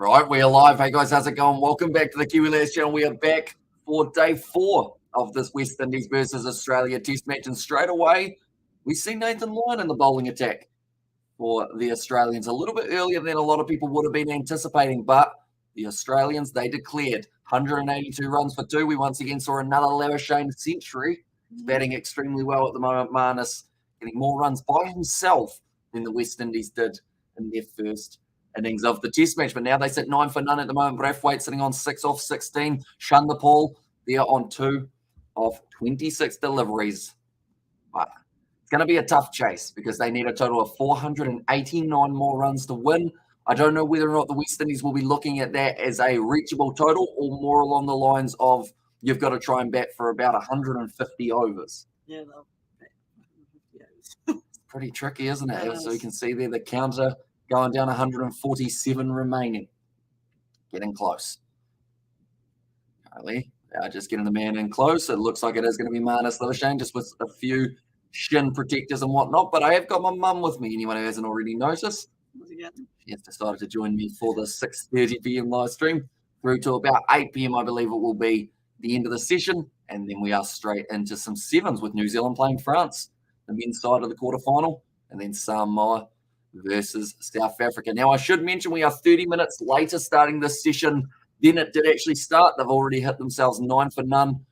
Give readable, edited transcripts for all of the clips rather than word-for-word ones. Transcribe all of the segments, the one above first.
Right, we are live. Hey guys, how's it going? Welcome back to the Kiwi Lads channel. We are back for day 4 of this West Indies versus Australia test match. And straight away, we see Nathan Lyon in the bowling attack for the Australians. A little bit earlier than a lot of people would have been anticipating. But the Australians, they declared 182 runs for 2. We once again saw another Labuschagne century. He's batting extremely well at the moment. Marnus getting more runs by himself than the West Indies did in their first innings of the test match, but now they sit 9 for none at the moment. Brathwaite sitting on 6 off 16. Shundapal, they're on 2 of 26 deliveries. But it's going to be a tough chase because they need a total of 489 more runs to win. I don't know whether or not the West Indies will be looking at that as a reachable total or more along the lines of you've got to try and bat for about 150 overs. Yeah, they'll bat 150 overs. It's pretty tricky, isn't it? So you can see there the counter going down 147 remaining. Getting close. Currently, they are just getting the man in close. It looks like it is going to be Marnus Labuschagne, just with a few shin protectors and whatnot. But I have got my mum with me, anyone who hasn't already noticed. She has decided to join me for the 6:30 p.m. live stream through to about 8 p.m. I believe it will be the end of the session. And then we are straight into some sevens with New Zealand playing France, the men's side of the quarterfinal, and then Samoa versus South Africa. Now, I should mention we are 30 minutes later starting this session than it did actually start. They've already hit themselves 9 for none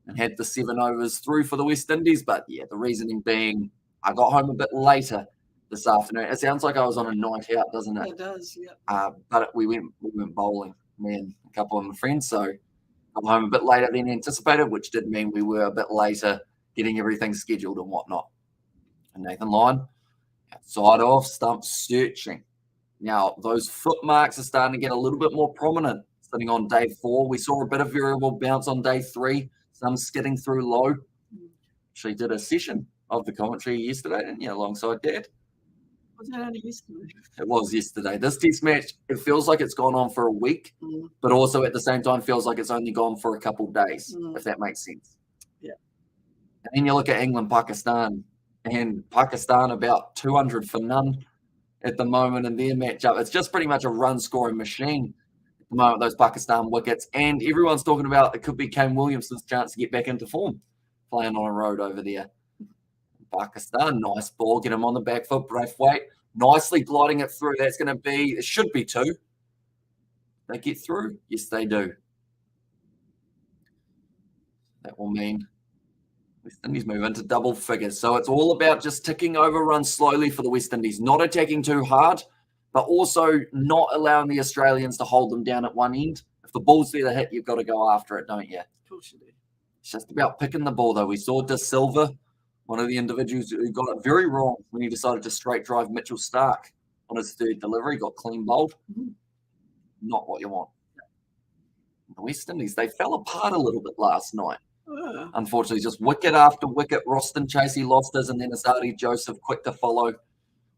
and had the 7 overs through for the West Indies. But yeah, the reasoning being I got home a bit later this afternoon. It sounds like I was on a night out, doesn't it? It does, yeah. But we went bowling, me and a couple of my friends. So I got home a bit later than anticipated, which did mean we were a bit later getting everything scheduled and whatnot. And Nathan Lyon, outside of stump searching. Now, those foot marks are starting to get a little bit more prominent sitting on day 4. We saw a bit of variable bounce on day 3, some skidding through low. Actually did a session of the commentary yesterday, didn't you, alongside Dad? Was that only yesterday? It was yesterday. This test match, it feels like it's gone on for a week, but also at the same time feels like it's only gone for a couple of days, if that makes sense. Yeah. And then you look at England, Pakistan, and Pakistan about 200 for none at the moment in their matchup. It's just pretty much a run-scoring machine at the moment, those Pakistan wickets. And everyone's talking about it could be Kane Williamson's chance to get back into form, playing on a road over there. Pakistan, nice ball, get him on the back foot. Brathwaite, nicely gliding it through. That's going to be, it should be 2. They get through? Yes, they do. That will mean West Indies move into double figures. So it's all about just ticking over runs slowly for the West Indies, not attacking too hard, but also not allowing the Australians to hold them down at one end. If the ball's there to hit, you've got to go after it, don't you? Of course you do. It's just about picking the ball, though. We saw De Silva, one of the individuals who got it very wrong when he decided to straight drive Mitchell Starc on his 3rd delivery, got clean bowled. Not what you want. The West Indies, they fell apart a little bit last night. Unfortunately, just wicket after wicket. Roston Chasey lost his, and then Asadi Joseph quick to follow.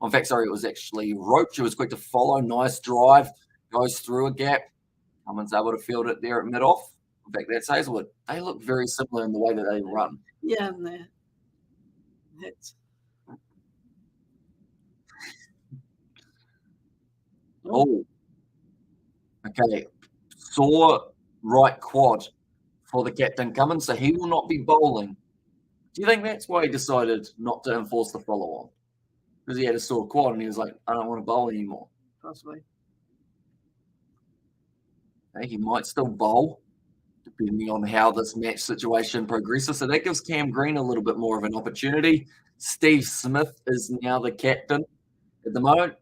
In fact, sorry, it was actually Roach who was quick to follow. Nice drive, goes through a gap. Cummins able to field it there at mid-off. In fact, that's Hazelwood. They look very similar in the way that they run. Yeah, and they're hits. Oh, okay. Saw right quad for the captain Cummins, so he will not be bowling. Do you think that's why he decided not to enforce the follow-on? Because he had a sore quad and he was like, I don't want to bowl anymore. Possibly. Okay, he might still bowl, depending on how this match situation progresses. So that gives Cam Green a little bit more of an opportunity. Steve Smith is now the captain at the moment.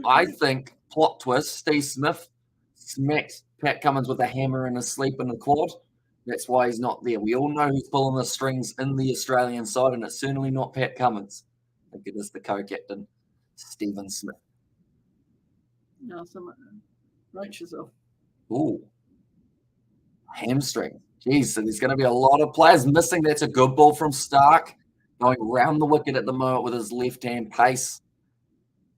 I think, plot twist, Steve Smith smacks Pat Cummins with a hammer in his sleep in the quad. That's why he's not there. We all know who's pulling the strings in the Australian side, and it's certainly not Pat Cummins. I think it is the co-captain, Stephen Smith. No, some roaches off. Ooh. Hamstring. Jeez, so there's going to be a lot of players missing. That's a good ball from Starc. Going round the wicket at the moment with his left-hand pace.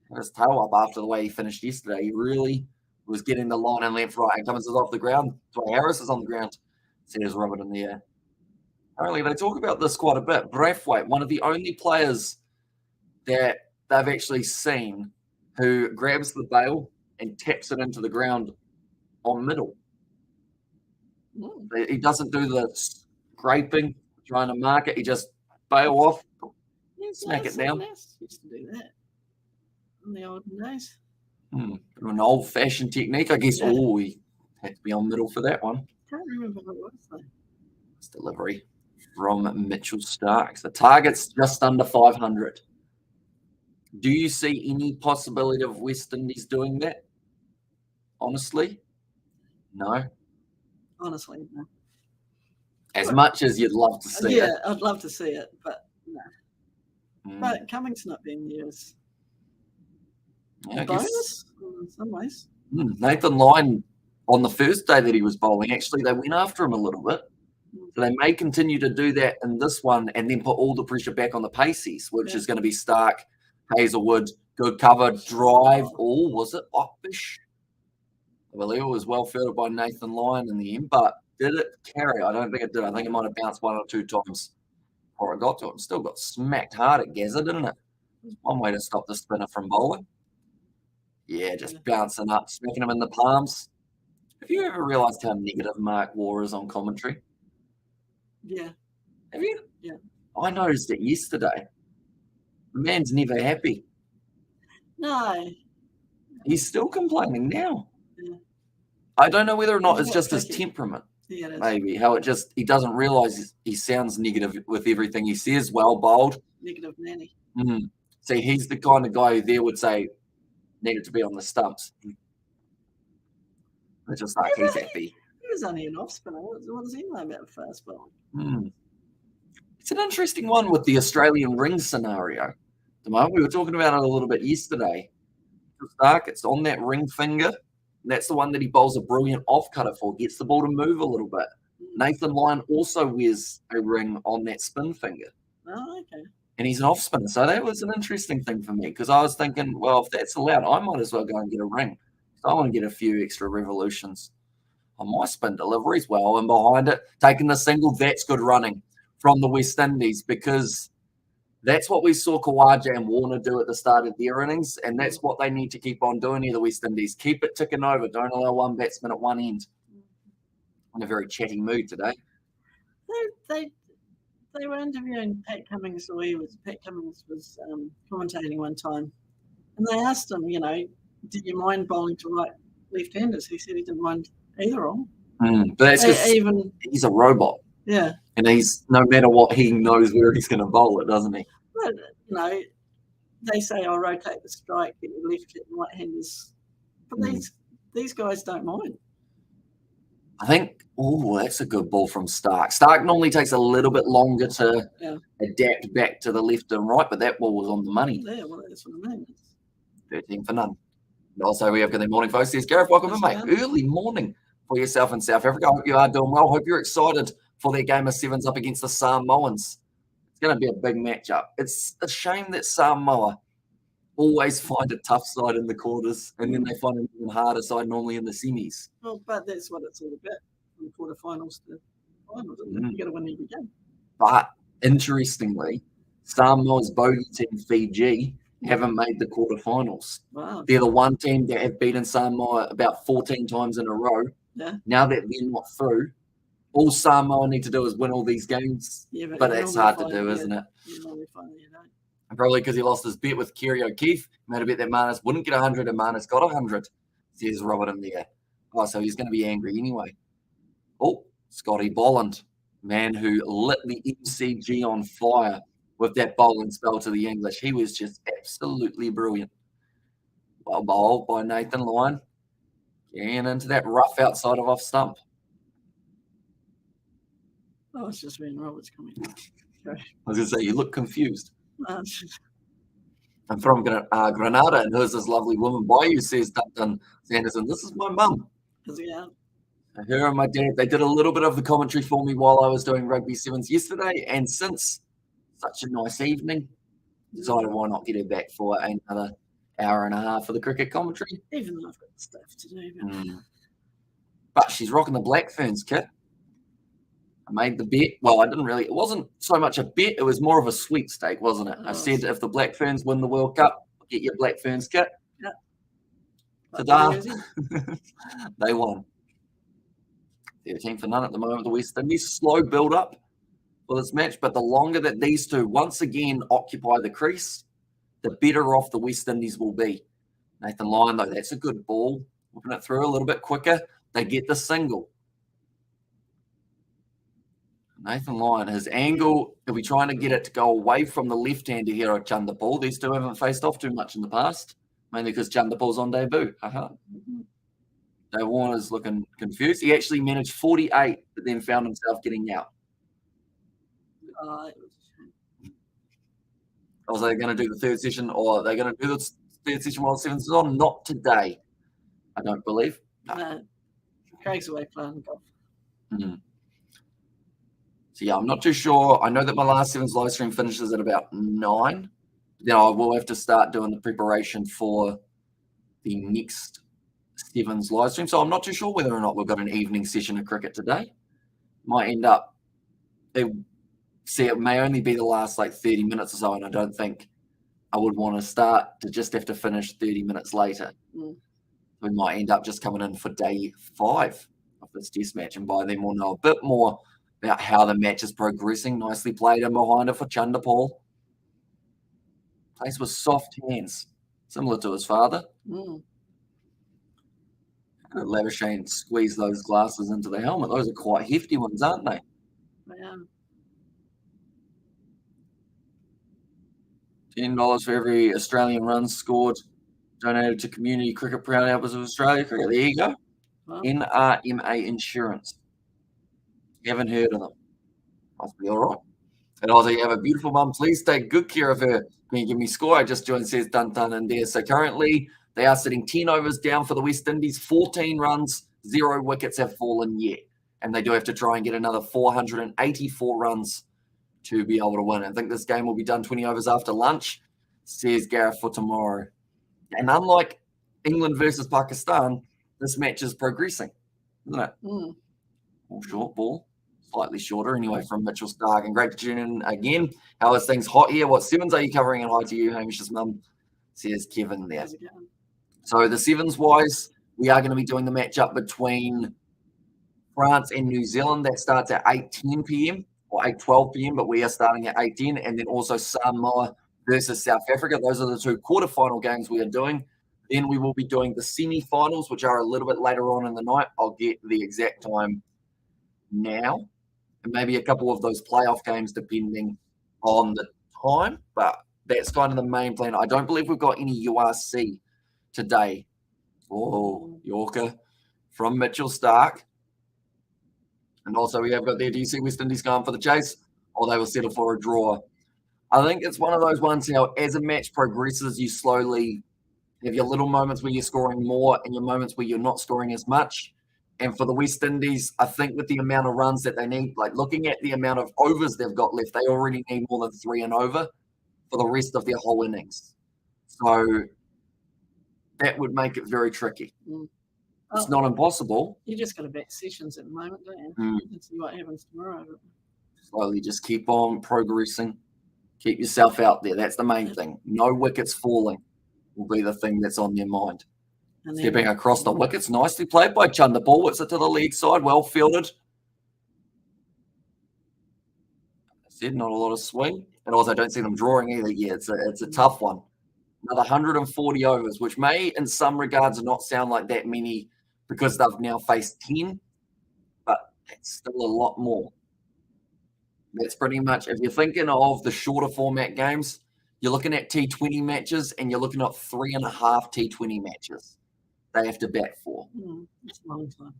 Got his tail up after the way he finished yesterday. He really was getting the line and left, right. And Cummins is off the ground. Dwight Harris is on the ground. Says Robert in the air. Apparently, they talk about this quite a bit. Brathwaite, one of the only players that they've actually seen who grabs the bail and taps it into the ground on middle. Mm. He doesn't do the scraping, trying to mark it. He just bail off, smack it down. Used to do that in the olden days. An old-fashioned technique, I guess. Yeah. Oh, he had to be on middle for that one. Can't remember what it was though. It's delivery from Mitchell Starks. The target's just under 500. Do you see any possibility of West Indies doing that? Honestly, no. Honestly, no. As much as you'd love to see it. Yeah, I'd love to see it, but no. But Cummings not being there is a bonus in some ways. Nathan Lyon, on the first day that he was bowling, actually, they went after him a little bit. So they may continue to do that in this one and then put all the pressure back on the paces, which is going to be Stark, Hazelwood, good cover, drive. Oh, was it Optus? I believe it was well fielded by Nathan Lyon in the end, but did it carry? I don't think it did. I think it might have bounced 1 or 2 times before it got to him. Still got smacked hard at Gazza, didn't it? There's one way to stop the spinner from bowling. Yeah, just bouncing up, smacking him in the palms. Have you ever realised how negative Mark Waugh is on commentary? Yeah. Have you? Yeah. I noticed it yesterday. The man's never happy. No. He's still complaining now. Yeah. I don't know whether or not it's just his temperament. Yeah, it is. Maybe how it just he doesn't realise he sounds negative with everything he says. Well bowled. Negative nanny. See, he's the kind of guy who there would say needed to be on the stumps. It's just like he's happy. He was only an off spinner. What does he know about fast bowling? It's an interesting one with the Australian ring scenario. We were talking about it a little bit yesterday. Stark, it's on that ring finger. That's the one that he bowls a brilliant off-cutter for. Gets the ball to move a little bit. Nathan Lyon also wears a ring on that spin finger. Oh, okay. And he's an off-spinner. So that was an interesting thing for me because I was thinking, well, if that's allowed, I might as well go and get a ring. So I want to get a few extra revolutions on my spin deliveries. Well, and behind it, taking the single, that's good running from the West Indies because that's what we saw Khawaja and Warner do at the start of their innings, and that's what they need to keep on doing here, the West Indies. Keep it ticking over. Don't allow one batsman at one end. In a very chatty mood today. They were interviewing Pat Cummings, or Pat Cummings was commentating one time, and they asked him, did you mind bowling to left-handers? He said he didn't mind either of them. But that's because he's a robot. Yeah. And he's, no matter what, he knows where he's going to bowl it, doesn't he? But, they say, I'll rotate the strike, get your left and right-handers. But these guys don't mind. I think, that's a good ball from Stark. Stark normally takes a little bit longer to adapt back to the left and right, but that ball was on the money. Yeah, well, that's what I mean. 13 for none. And also, we have good morning, folks. There's Gareth. Welcome in, mate. Early morning for yourself in South Africa. I hope you are doing well. Hope you're excited for their game of sevens up against the Samoans. It's going to be a big matchup. It's a shame that Samoa always find a tough side in the quarters, and then they find an even harder side normally in the semis. Well, but that's what it's all about. From the quarterfinals to finals, you got to win every game. But interestingly, Samoa's bogey team, Fiji, haven't made the quarterfinals. Wow. They're the one team that have beaten Samoa about 14 times in a row. Yeah. Now that they're not through, all Samoa need to do is win all these games. Yeah, but it's hard to do, isn't it? And probably because he lost his bet with Kerry O'Keefe. Made a bet that Marnus wouldn't get 100 and Marnus got 100. Says Robert in there. Oh, so he's going to be angry anyway. Oh, Scotty Bolland, man who lit the MCG on fire with that bowling spell to the English. He was just absolutely brilliant. Well bowled by Nathan Lyon. Getting into that rough outside of off stump. Oh, it's just when Robert's coming. I was going to say, you look confused. No, I'm from Granada, and who's this lovely woman by you, says Duncan Sanderson. This is my mum. Yeah. Her and my dad, they did a little bit of the commentary for me while I was doing rugby sevens yesterday, and since such a nice evening, decided why not get her back for another hour and a half for the cricket commentary. Even though I've got stuff to do. But she's rocking the Black Ferns kit. I made the bet. Well, I didn't really. It wasn't so much a bet. It was more of a sweepstake, wasn't it? I said if the Black Ferns win the World Cup, get your Black Ferns kit. Yeah. Ta-da! They won. 13 for none at the moment. The West Indies, slow build-up for this match, but the longer that these two once again occupy the crease, the better off the West Indies will be. Nathan Lyon, though, that's a good ball. Whipping it through a little bit quicker. They get the single. Nathan Lyon, his angle, he'll be trying to get it to go away from the left-hander here at Chanderpaul. These two haven't faced off too much in the past, mainly because Chanderpaul's on debut. Dave Warner's looking confused. He actually managed 48, but then found himself getting out. Was they going to do the third session, or are they going to do the third session while the seventh is on? Not today, I don't believe. No. Craig's away playing golf. So, yeah, I'm not too sure. I know that my last Sevens live stream finishes at about 9. Then I will have to start doing the preparation for the next Sevens live stream. So I'm not too sure whether or not we've got an evening session of cricket today. Might end up, it may only be the last like 30 minutes or so, and I don't think I would want to start to just have to finish 30 minutes later. We might end up just coming in for day 5 of this test match, and by then we'll know a bit more about how the match is progressing. Nicely played in behind it for Chanderpaul. Plays with soft hands, similar to his father. Labuschagne squeeze those glasses into the helmet. Those are quite hefty ones, aren't they? Yeah. $10 for every Australian run scored, donated to Community Cricket Proud Helpers of Australia Cricket. There you go. Well, NRMA Insurance. You haven't heard of them. Must be all right. And also, you have a beautiful mum. Please take good care of her. Can you give me score? I just joined, says Dun in there. So currently, they are sitting 10 overs down for the West Indies. 14 runs, 0 wickets have fallen yet. And they do have to try and get another 484 runs to be able to win. I think this game will be done 20 overs after lunch, says Gareth for tomorrow. And unlike England versus Pakistan, this match is progressing, isn't it? All short ball, slightly shorter anyway from Mitchell Stark. And great to tune in again. How is things hot here? What sevens are you covering? And hi to you, Hamish's mum, says Kevin there. So the sevens wise, we are going to be doing the matchup between France and New Zealand. That starts at 8:10 p.m. or 8:12 p.m., but we are starting at 8:10. And then also Samoa versus South Africa. Those are the 2 quarterfinal games we are doing. Then we will be doing the semi-finals, which are a little bit later on in the night. I'll get the exact time now. And maybe a couple of those playoff games depending on the time. But that's kind of the main plan. I don't believe we've got any URC today. Oh, Yorker from Mitchell Stark. And also we have got there, do you see West Indies going for the chase? Or they will settle for a draw. I think it's one of those ones, as a match progresses, you slowly have your little moments where you're scoring more and your moments where you're not scoring as much. And for the West Indies, I think with the amount of runs that they need, like looking at the amount of overs they've got left, they already need more than 3 and over for the rest of their whole innings. So that would make it very tricky. It's not impossible. You just got to bet sessions at the moment, don't you? And see what happens tomorrow. Slowly just keep on progressing. Keep yourself out there. That's the main thing. No wickets falling will be the thing that's on their mind. Stepping across the wickets. Nicely played by Chanderpaul. Whips it to the leg side. Well fielded. I said not a lot of swing. And also don't see them drawing either yet. It's a tough one. Another 140 overs, which may in some regards not sound like that many because they've now faced 10. But it's still a lot more. That's pretty much, if you're thinking of the shorter format games, you're looking at T20 matches and you're looking at 3.5 T20 matches they have to bat for. That's a long time.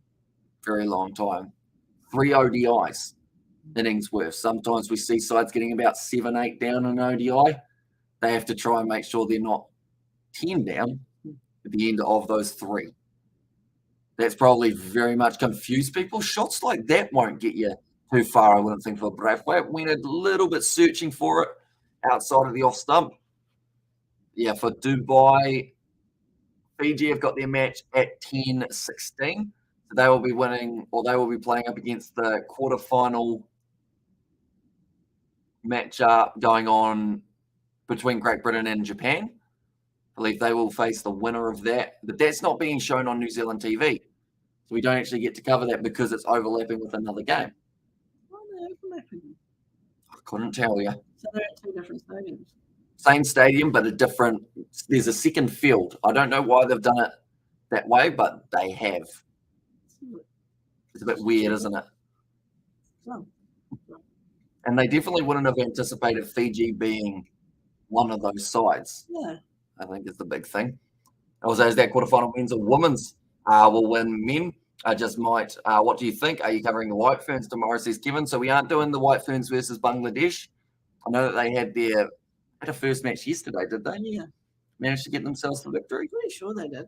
Very long time. 3 ODIs, innings worth. Sometimes we see sides getting about 7, 8 down in ODI. They have to try and make sure they're not 10 down at the end of those 3. That's probably very much confused people. Shots like that won't get you too far, I wouldn't think, for Braithwaite. Went a little bit searching for it outside of the off stump. Yeah, for Dubai, Fiji have got their match at 10-16. So they will be winning, or they will be playing up against the quarterfinal matchup going on between Great Britain and Japan. I believe they will face the winner of that. But that's not being shown on New Zealand TV. So we don't actually get to cover that because it's overlapping with another game. Why are they overlapping? I couldn't tell you. So they're at 2 different stadiums. Same stadium, but there's a second field. I don't know why they've done it that way, but they have. It's a bit weird, isn't it? So, And they definitely wouldn't have anticipated Fiji being one of those sides. yeah. I think is the big thing. Also, as that quarterfinal men's or women's will win men. I just might. What do you think? Are you covering the White Ferns tomorrow? Says Kevin. So we aren't doing the White Ferns versus Bangladesh. I know that they had a first match yesterday, did they? Yeah. Managed to get themselves the victory. Pretty sure they did.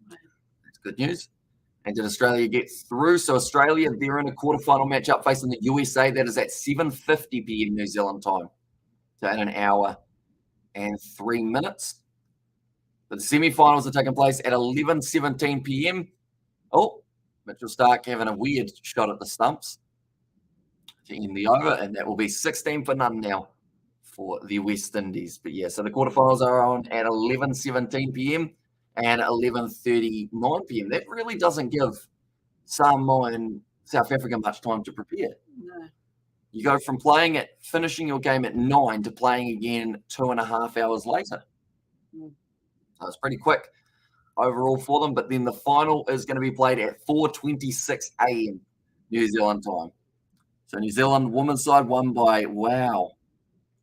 That's good news. And did Australia get through? So Australia, they're in a quarterfinal matchup facing the USA. That is at 7:50 p.m. New Zealand time. So in an hour and 3 minutes. But the semi-finals are taking place at 11:17 p.m. Oh, Mitchell Stark having a weird shot at the stumps to end the over, and that will be 16 for none now for the West Indies. But yeah, so the quarterfinals are on at 11:17 p.m. and 11:39 p.m. That really doesn't give Samoa and South Africa much time to prepare. No. You go from finishing your game at 9 to playing again 2.5 hours later. So it's pretty quick overall for them. But then the final is going to be played at 4:26 a.m. New Zealand time. So New Zealand women's side won by, wow,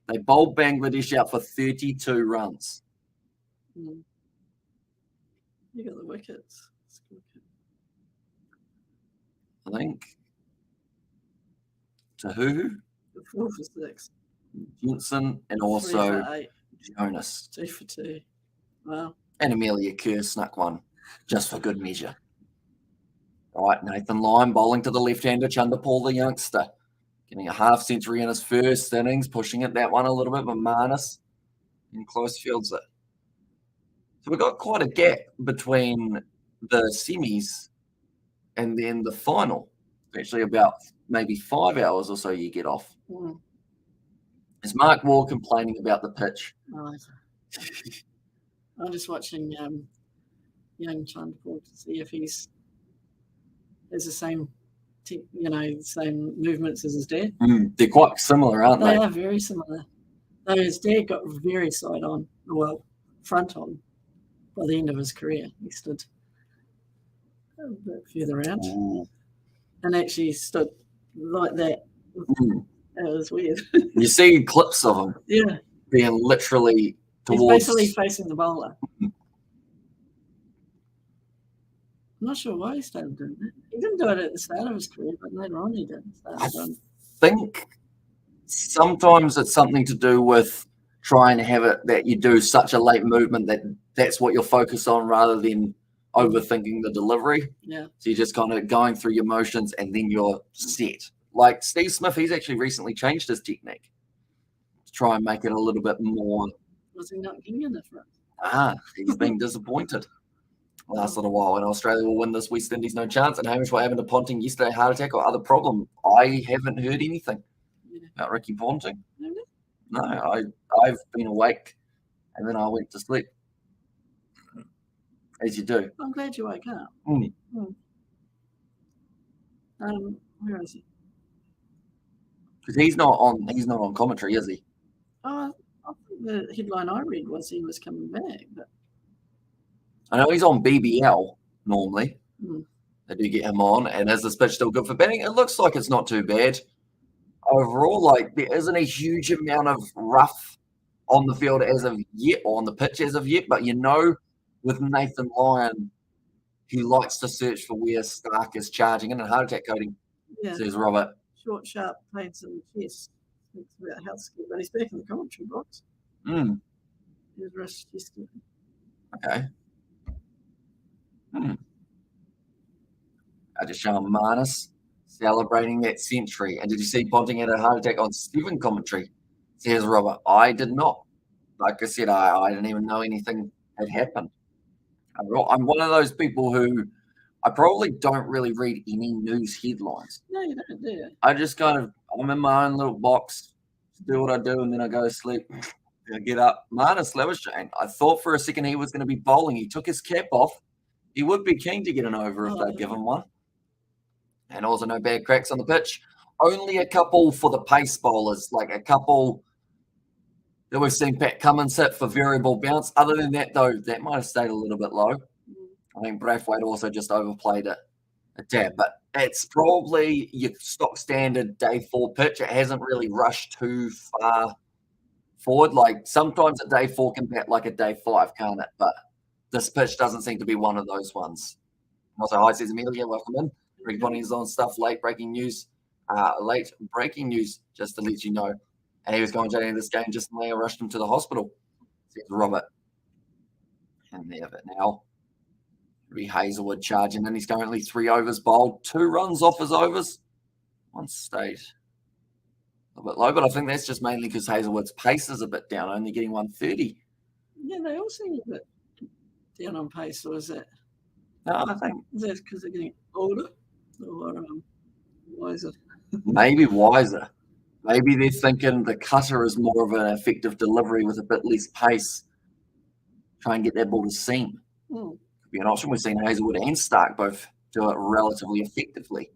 they bowled Bangladesh out for 32 runs. You got the wickets. I think. Tahuhu, 4 for 6. Jensen, and 3 also for 8. Jonas. 2 for 2. Wow. And Amelia Kerr snuck one, just for good measure. All right, Nathan Lyon bowling to the left-hander, Chanderpaul the youngster. Getting a half century in his first innings, pushing it that one a little bit, but Marnus in close fields it. So we've got quite a gap between the semis and then the final. Actually about maybe 5 hours or so you get off. Is Mark Moore complaining about the pitch? I'm just watching young Chanderpaul to see if he's has the same, same movements as his dad. They're quite similar, aren't they? They are very similar. Though his dad got very side on, front on, by the end of his career. He stood a bit further out and actually stood like that. It was weird. You see clips of him being literally towards... He's basically facing the bowler. I'm not sure why he started doing that. He didn't do it at the start of his career, but later on he did. I think sometimes it's something to do with trying to have it that you do such a late movement that's what you're focused on rather than overthinking the delivery. Yeah. So you're just kind of going through your motions and then you're set. Like Steve Smith, he's actually recently changed his technique to try and make it a little bit more. Was he not getting in the front? He's been disappointed last little while. And Australia will win this West Indies, no chance. And Hamish, what happened to Ponting yesterday? Heart attack or other problem? I haven't heard anything about Ricky Ponting. Really? No, I've been awake and then I went to sleep. As you do. I'm glad you woke up. Where is he? Because he's not on commentary, is he? I think the headline I read was he was coming back, but I know he's on BBL normally. They do get him on, and is this pitch still good for batting? It looks like it's not too bad. Overall, like there isn't a huge amount of rough on the field as of yet, or on the pitch as of yet, but with Nathan Lyon, he likes to search for where Stark is charging in and heart attack coding, says Robert. Short, sharp pains in the chest. Thinks about health skill, but he's back in the commentary box. He was rushed yesterday. Okay. I just show him Marnus celebrating that century. And did you see Ponting had a heart attack on Steven commentary? Says Robert. I did not. Like I said, I didn't even know anything had happened. I'm one of those people who I probably don't really read any news headlines. No, you don't, do you? I just I'm in my own little box, do what I do, and then I go to sleep. get up. Marnus Labuschagne, I thought for a second he was going to be bowling. He took his cap off. He would be keen to get an over if they'd give him one. And also no bad cracks on the pitch. Only a couple for the pace bowlers, like a couple that we've seen Pat Cummins hit for variable bounce. Other than that, though, that might have stayed a little bit low. I think Braithwaite also just overplayed it a tad, but it's probably your stock standard day 4 pitch. It hasn't really rushed too far forward. Like sometimes a day 4 can bat like a day 5, can't it? But this pitch doesn't seem to be one of those ones. Also, hi, says Amelia, welcome in. Rick Bonnie is on stuff, late breaking news, just to let you know. And he was going to this game just when they rushed him to the hospital, says Robert. And there, but now Hazelwood charging in. He's currently 3 overs bowled, 2 runs off his overs. One stayed a bit low, but I think that's just mainly because Hazelwood's pace is a bit down, only getting 130. Yeah, they all seem a bit down on pace, or is that? No, I think is that because they're getting older or wiser? Maybe wiser. Maybe they're thinking the cutter is more of an effective delivery with a bit less pace. Try and get that ball to seam. Could be an option. We've seen Hazelwood and Stark both do it relatively effectively.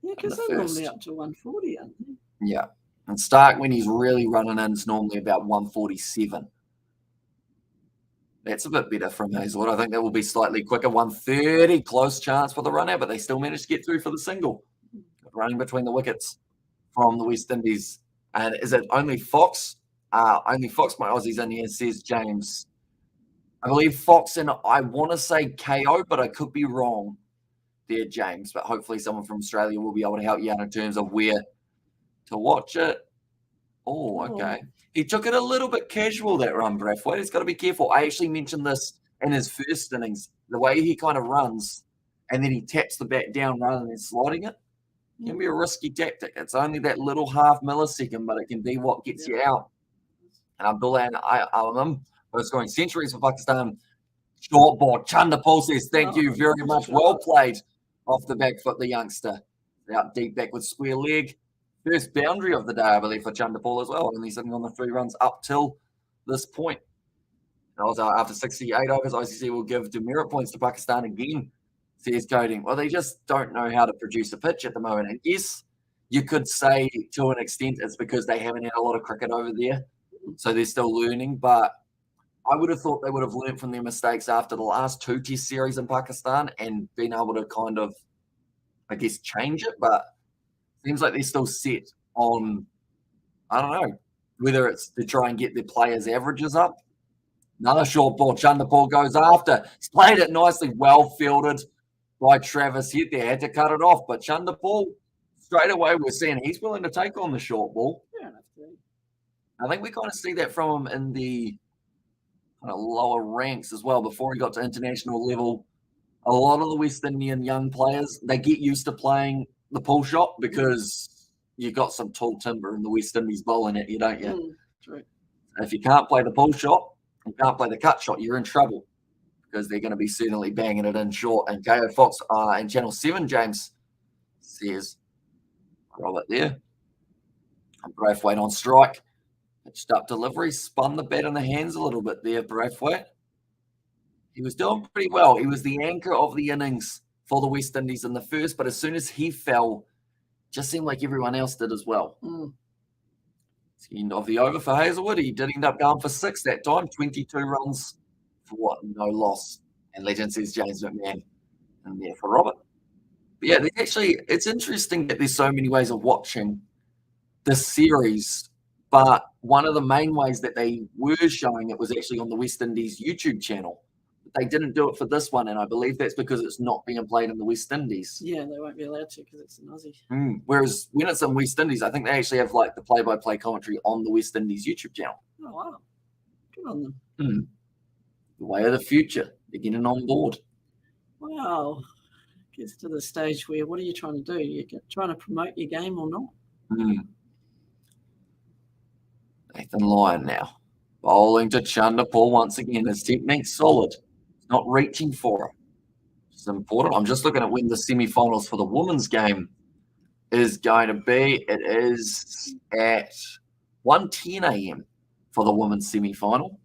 Yeah, because they're normally up to 140, aren't they? Yeah. And Stark, when he's really running in, is normally about 147. That's a bit better from Hazelwood. I think that will be slightly quicker. 130, close chance for the run out, but they still managed to get through for the single. Running between the wickets from the West Indies. And is it only Fox? Only Fox, my Aussies in here, says James. I believe Fox and I want to say KO, but I could be wrong there, James. But hopefully someone from Australia will be able to help you out in terms of where to watch it. Oh, okay. He took it a little bit casual, that run, Braithwaite. He's got to be careful. I actually mentioned this in his first innings. The way he kind of runs and then he taps the bat down rather than sliding it can be a risky tactic. It's only that little half millisecond, but it can be what gets you out. And Abdullah Alam, who's scoring centuries for Pakistan. Short ball. Chanderpaul says, thank you very much. Well played off the back foot, the youngster. Out deep back with square leg. First boundary of the day, I believe, for Chanderpaul as well. And he's sitting on the 3 runs up till this point. And also, after 68 overs, ICC will give demerit points to Pakistan again, says Coding. Well, they just don't know how to produce a pitch at the moment. And yes, you could say to an extent it's because they haven't had a lot of cricket over there. So they're still learning. But I would have thought they would have learned from their mistakes after the last 2 test series in Pakistan and been able to kind of, I guess, change it. But it seems like they're still set on, I don't know, whether it's to try and get their players' averages up. Another short ball. Chanderpaul goes after. He's played it nicely, well fielded by Travis Head there. Had to cut it off. But Chanderpaul, straight away, we're seeing he's willing to take on the short ball. Yeah, I think we kind of see that from him in the kind of lower ranks as well. Before he got to international level, a lot of the West Indian young players, they get used to playing the pull shot because you got some tall timber in the West Indies bowling at you, don't you? True. If you can't play the pull shot, you can't play the cut shot, you're in trouble because they're going to be certainly banging it in short. And KO Fox in Channel 7, James says, Robert there. And Braithwaite on strike. Pitched up delivery, spun the bat in the hands a little bit there, Braithwaite. He was doing pretty well. He was the anchor of the innings for the West Indies in the first, but as soon as he fell, just seemed like everyone else did as well. It's the end of the over for Hazelwood. He did end up going for 6 that time, 22 runs for what? No loss. And legend says James McMahon in there for Robert. But yeah, it's interesting that there's so many ways of watching this series, but one of the main ways that they were showing it was actually on the West Indies YouTube channel. They didn't do it for this one, and I believe that's because it's not being played in the West Indies. Yeah, they won't be allowed to because it's an Aussie. Whereas when it's in West Indies, I think they actually have like the play-by-play commentary on the West Indies YouTube channel. Oh, wow. Good on them. The way of the future. They're getting on board. Wow. Gets to the stage where what are you trying to do? You're trying to promote your game or not? Nathan Lyon now. Bowling to Chanderpaul once again. His technique's solid. He's not reaching for it. It's important. I'm just looking at when the semi-finals for the women's game is going to be. It is at 1:10 a.m. for the women's semi-final.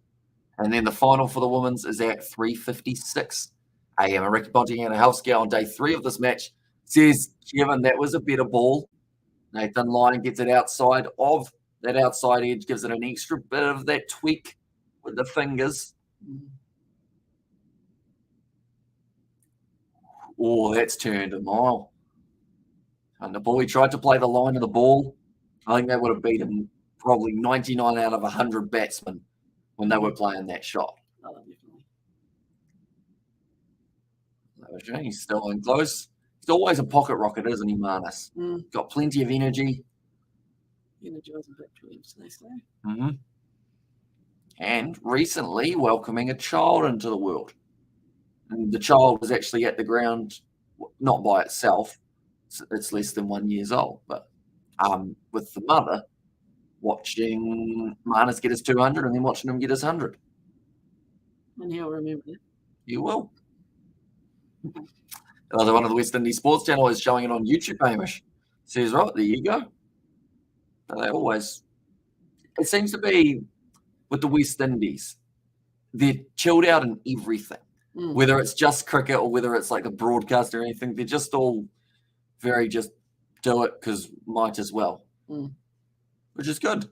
And then the final for the women's is at 3:56 a.m. And Ricky Pontianahowski on day 3 of this match says, Kevin, that was a better ball. Nathan Lyon gets it outside of that outside edge, gives it an extra bit of that tweak with the fingers. Oh, that's turned a mile. And the boy tried to play the line of the ball. I think that would have beaten probably 99 out of 100 batsmen when they were playing that shot. Oh, definitely. He's still in close. He's always a pocket rocket, isn't he, Marnus? Got plenty of energy. Energising victory, they say. And recently welcoming a child into the world. And the child was actually at the ground, not by itself. It's less than 1 year old, but with the mother watching Marnus get his 200 and then watching him get his 100. And he'll remember that. You will. Another one of the West Indies Sports Channel is showing it on YouTube, Hamish. Says, right, there you go. But they always, it seems to be with the West Indies, they're chilled out in everything. Whether it's just cricket or whether it's like a broadcast or anything, they're just all very just do it because might as well, which is good.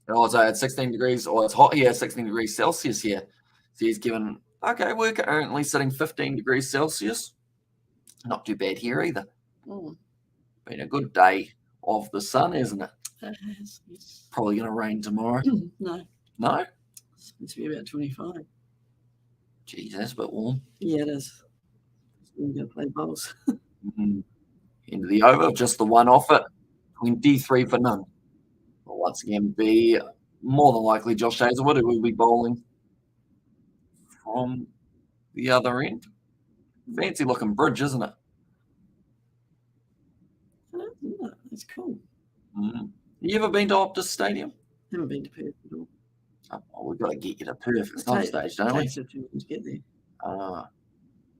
And also at 16 degrees, or it's hot here, 16 degrees Celsius here. So he's given, okay, we're currently sitting 15 degrees Celsius. Not too bad here either. Been a good day of the sun, isn't it? It has, yes. Probably going to rain tomorrow. No. No? It's supposed to be about 25. Geez, that's a bit warm. Yeah, it is. We're going to play bowls. End of the over, just the one off it. 23 for none. Will once again be more than likely Josh Hazlewood, who will be bowling from the other end. Fancy looking bridge, isn't it? It's cool. You ever been to Optus Stadium? Haven't been to Perth at all. Oh, we've got to get you to Perth at some stage, don't we? It takes a few minutes to get there.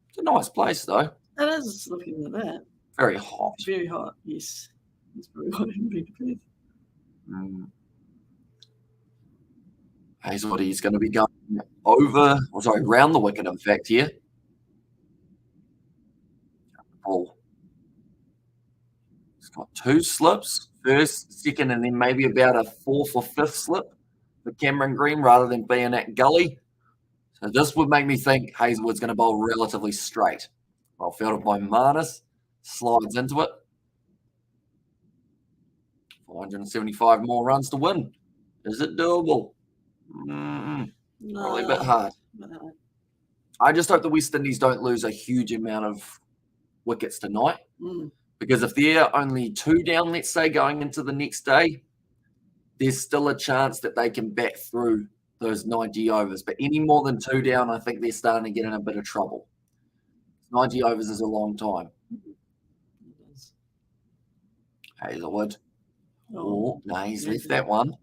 It's a nice place, though. It is looking at that. Very hot. Very hot, yes. It's very hot. I haven't been to Perth. Hazlewood, he's going to be going round the wicket, in fact, here. Ball. He's got 2 slips, first, second, and then maybe about a 4th or 5th slip for Cameron Green rather than being at gully. So this would make me think Hazlewood's going to bowl relatively straight. Well fielded by Marnus, slides into it. 475 more runs to win. Is it doable? Probably a bit hard. No. I just hope the West Indies don't lose a huge amount of wickets tonight. Because if they're only 2 down, let's say, going into the next day, there's still a chance that they can bat through those 90 overs. But any more than 2 down, I think they're starting to get in a bit of trouble. 90 overs is a long time. Hazlewood. Oh, no, he's left that one.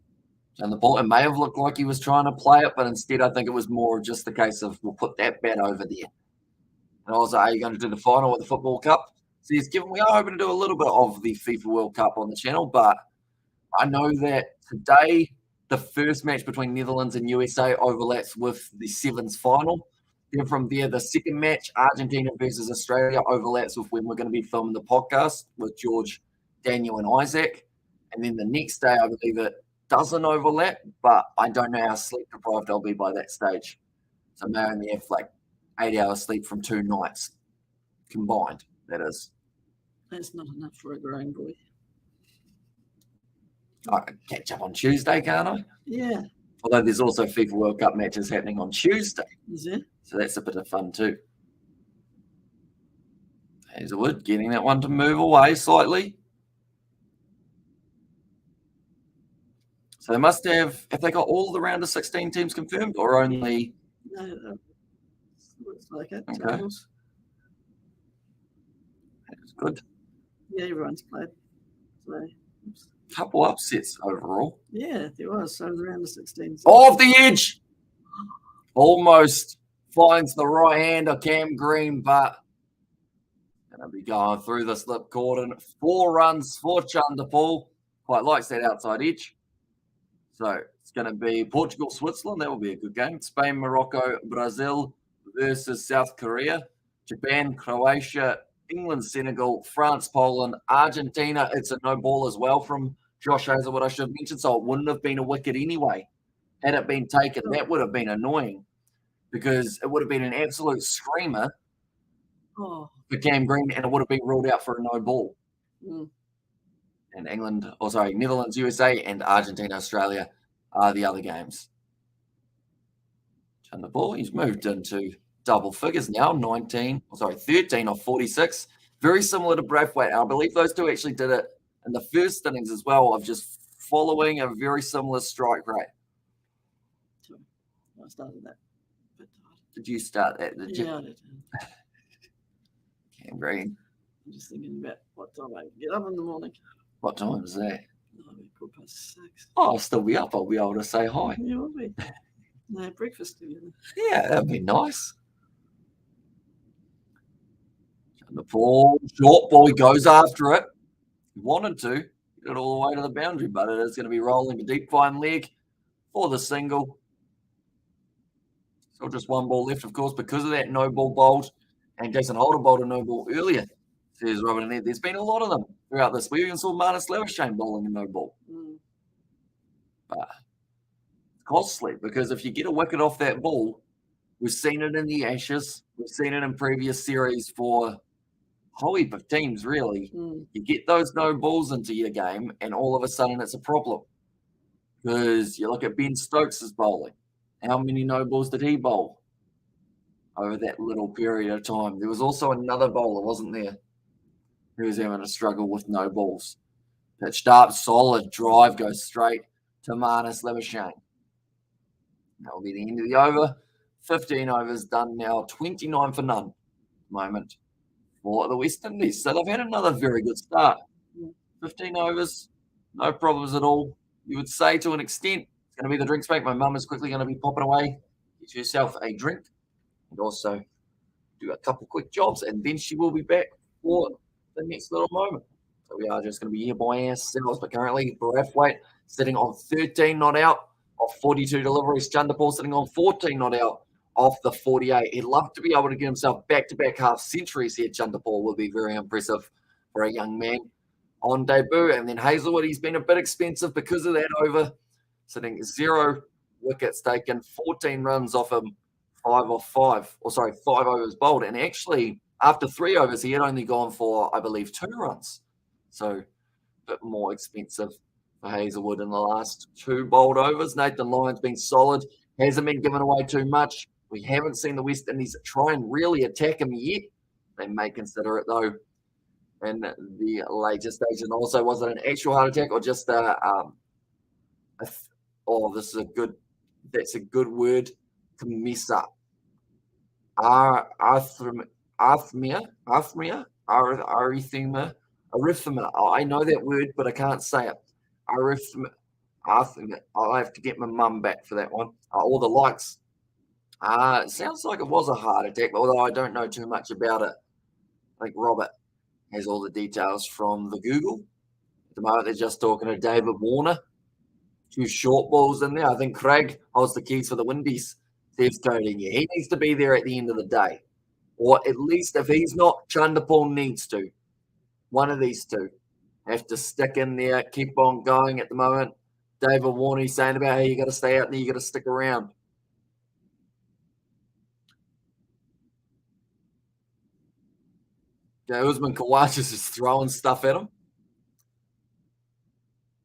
And the ball, it may have looked like he was trying to play it, but instead I think it was more just the case of, we'll put that bat over there. And I was like, are you going to do the final of the Football Cup? So we are hoping to do a little bit of the FIFA World Cup on the channel, but I know that today the first match between Netherlands and USA overlaps with the Sevens final. Then from there, the second match, Argentina versus Australia, overlaps with when we're going to be filming the podcast with George, Daniel, and Isaac. And then the next day, I believe it doesn't overlap, but I don't know how sleep deprived I'll be by that stage. So I may only have like 8 hours sleep from 2 nights combined, that is. That's not enough for a grown boy. I can catch up on Tuesday, can't I? Yeah. Although there's also FIFA World Cup matches happening on Tuesday. Is it? So that's a bit of fun too. Hazlewood getting that one to move away slightly. So they must have they got all the round of 16 teams confirmed or only? No, looks like it. Okay. That's good. Yeah, everyone's played. So, couple upsets overall. Yeah, there was. So the round of 16. Off the edge. Almost finds the right hand of Cam Green, but going to be going through the slip cordon. 4 runs for Chanderpaul. Quite likes that outside edge. So it's going to be Portugal, Switzerland. That will be a good game. Spain, Morocco, Brazil versus South Korea. Japan, Croatia, England, Senegal, France, Poland, Argentina. It's a no ball as well from Josh Hazelwood, I should mention. So it wouldn't have been a wicket anyway. Had it been taken, that would have been annoying because it would have been an absolute screamer for Cam Green and it would have been ruled out for a no ball. And Netherlands, USA, and Argentina, Australia are the other games. And the ball, he's moved into double figures now, 13 of 46. Very similar to Braithwaite. I believe those two actually did it in the first innings as well of just following a very similar strike rate. I started that. Did you start that? I did. Cam Green. I'm just thinking about what time I get up in the morning. What time is that? 6:15. Oh, I'll still be up. I'll be able to say hi. You will be. Breakfast together. Yeah, that'd be nice. And the ball, short ball, he goes after it. He wanted to get it all the way to the boundary, but it is going to be rolling a deep fine leg for the single. Still just one ball left, of course, because of that no ball bowled. And Jason Holder bowled a no ball earlier, says Robert Annette. There's been a lot of them throughout this. We even saw Marnus Lewishane bowling a no ball. But it's costly because if you get a wicket off that ball, we've seen it in the Ashes. We've seen it in previous series for a whole heap of teams, really. You get those no balls into your game, and all of a sudden it's a problem. Because you look at Ben Stokes' bowling. How many no balls did he bowl over that little period of time? There was also another bowler, wasn't there, who was having a struggle with no balls. Pitched up, solid drive, goes straight to Marnus Lewishane. That will be the end of the over. 15 overs done now, 29 for none at the moment for the West Indies. So they've had another very good start. 15 overs, no problems at all. You would say to an extent, it's going to be the drinks break. My mum is quickly going to be popping away. Get yourself a drink and also do a couple quick jobs, and then she will be back for the next little moment. So we are just going to be here by ourselves, but currently Braithwaite sitting on 13 not out of 42 deliveries. Chanderpaul sitting on 14 not out of the 48. He'd love to be able to get himself back-to-back half centuries here. Chanderpaul would be very impressive for a young man on debut. And then Hazelwood, he's been a bit expensive because of that over, sitting 0 wickets taken, 14 runs off him, 5 overs bowled. And actually, after 3 overs, he had only gone for, I believe, 2 runs. So a bit more expensive for Hazelwood in the last 2 bowled overs. Nathan Lyon's been solid, hasn't been given away too much. We haven't seen the West Indies try and really attack him yet. They may consider it, though, in the later stage. And also, was it an actual heart attack or just that's a good word to mess up. Arrhythmia. I know that word, but I can't say it. Arrhythmia. I'll have to get my mum back for that one. All the likes. It sounds like it was a heart attack, although I don't know too much about it. I think Robert has all the details from the Google. At the moment, they're just talking to David Warner. 2 short balls in there. I think Craig holds the keys for the Windies. Steve's coding. Yeah, he needs to be there at the end of the day. Or at least if he's not, Chanderpaul needs to. One of these two have to stick in there, keep on going at the moment. David Warner saying about how you got to stay out there, you got to stick around. Okay, Usman Khawaja's just throwing stuff at him.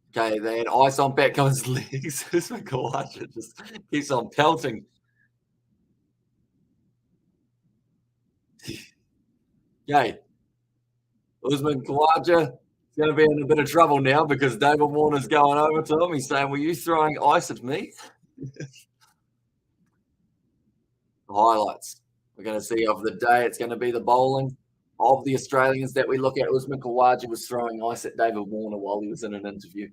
Okay, they had ice on Pat Cummins' legs. Usman Khawaja just keeps on pelting. Okay, Usman Khawaja is going to be in a bit of trouble now because David Warner's going over to him. He's saying, were you throwing ice at me? Highlights we're going to see of the day. It's going to be the bowling of the Australians that we look at. Usman Khawaja was throwing ice at David Warner while he was in an interview.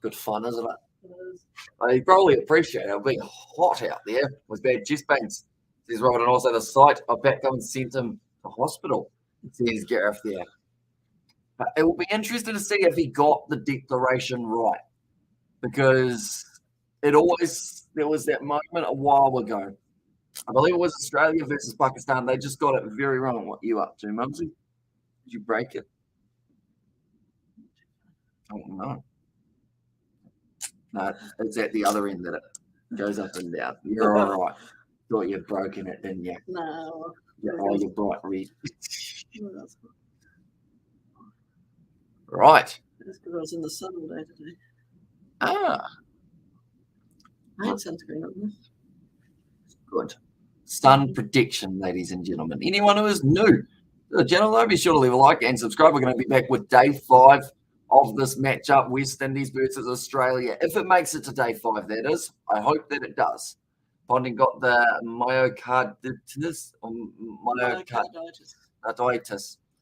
Good fun, isn't it? He probably appreciate it. It'll be hot out there with bad chest pains. Says Robert, and also the site of Pat Cummins sent him to hospital. Says Gareth there. It will be interesting to see if he got the declaration right, because there was that moment a while ago. I believe it was Australia versus Pakistan. They just got it very wrong. What you up to, Mumsy? Did you break it? Oh no. No, it's at the other end that it goes up and down. You're all right. Thought you'd broken it, didn't you? No. You're bright red. Right. That's because I was in the sun all day today. Ah. I had sunscreen on this. Good. Sun protection, ladies and gentlemen. Anyone who is new to the channel, though, be sure to leave a like and subscribe. We're going to be back with day 5 of this matchup, West Indies versus Australia. If it makes it to day 5, that is. I hope that it does. Ponding got the myocarditis,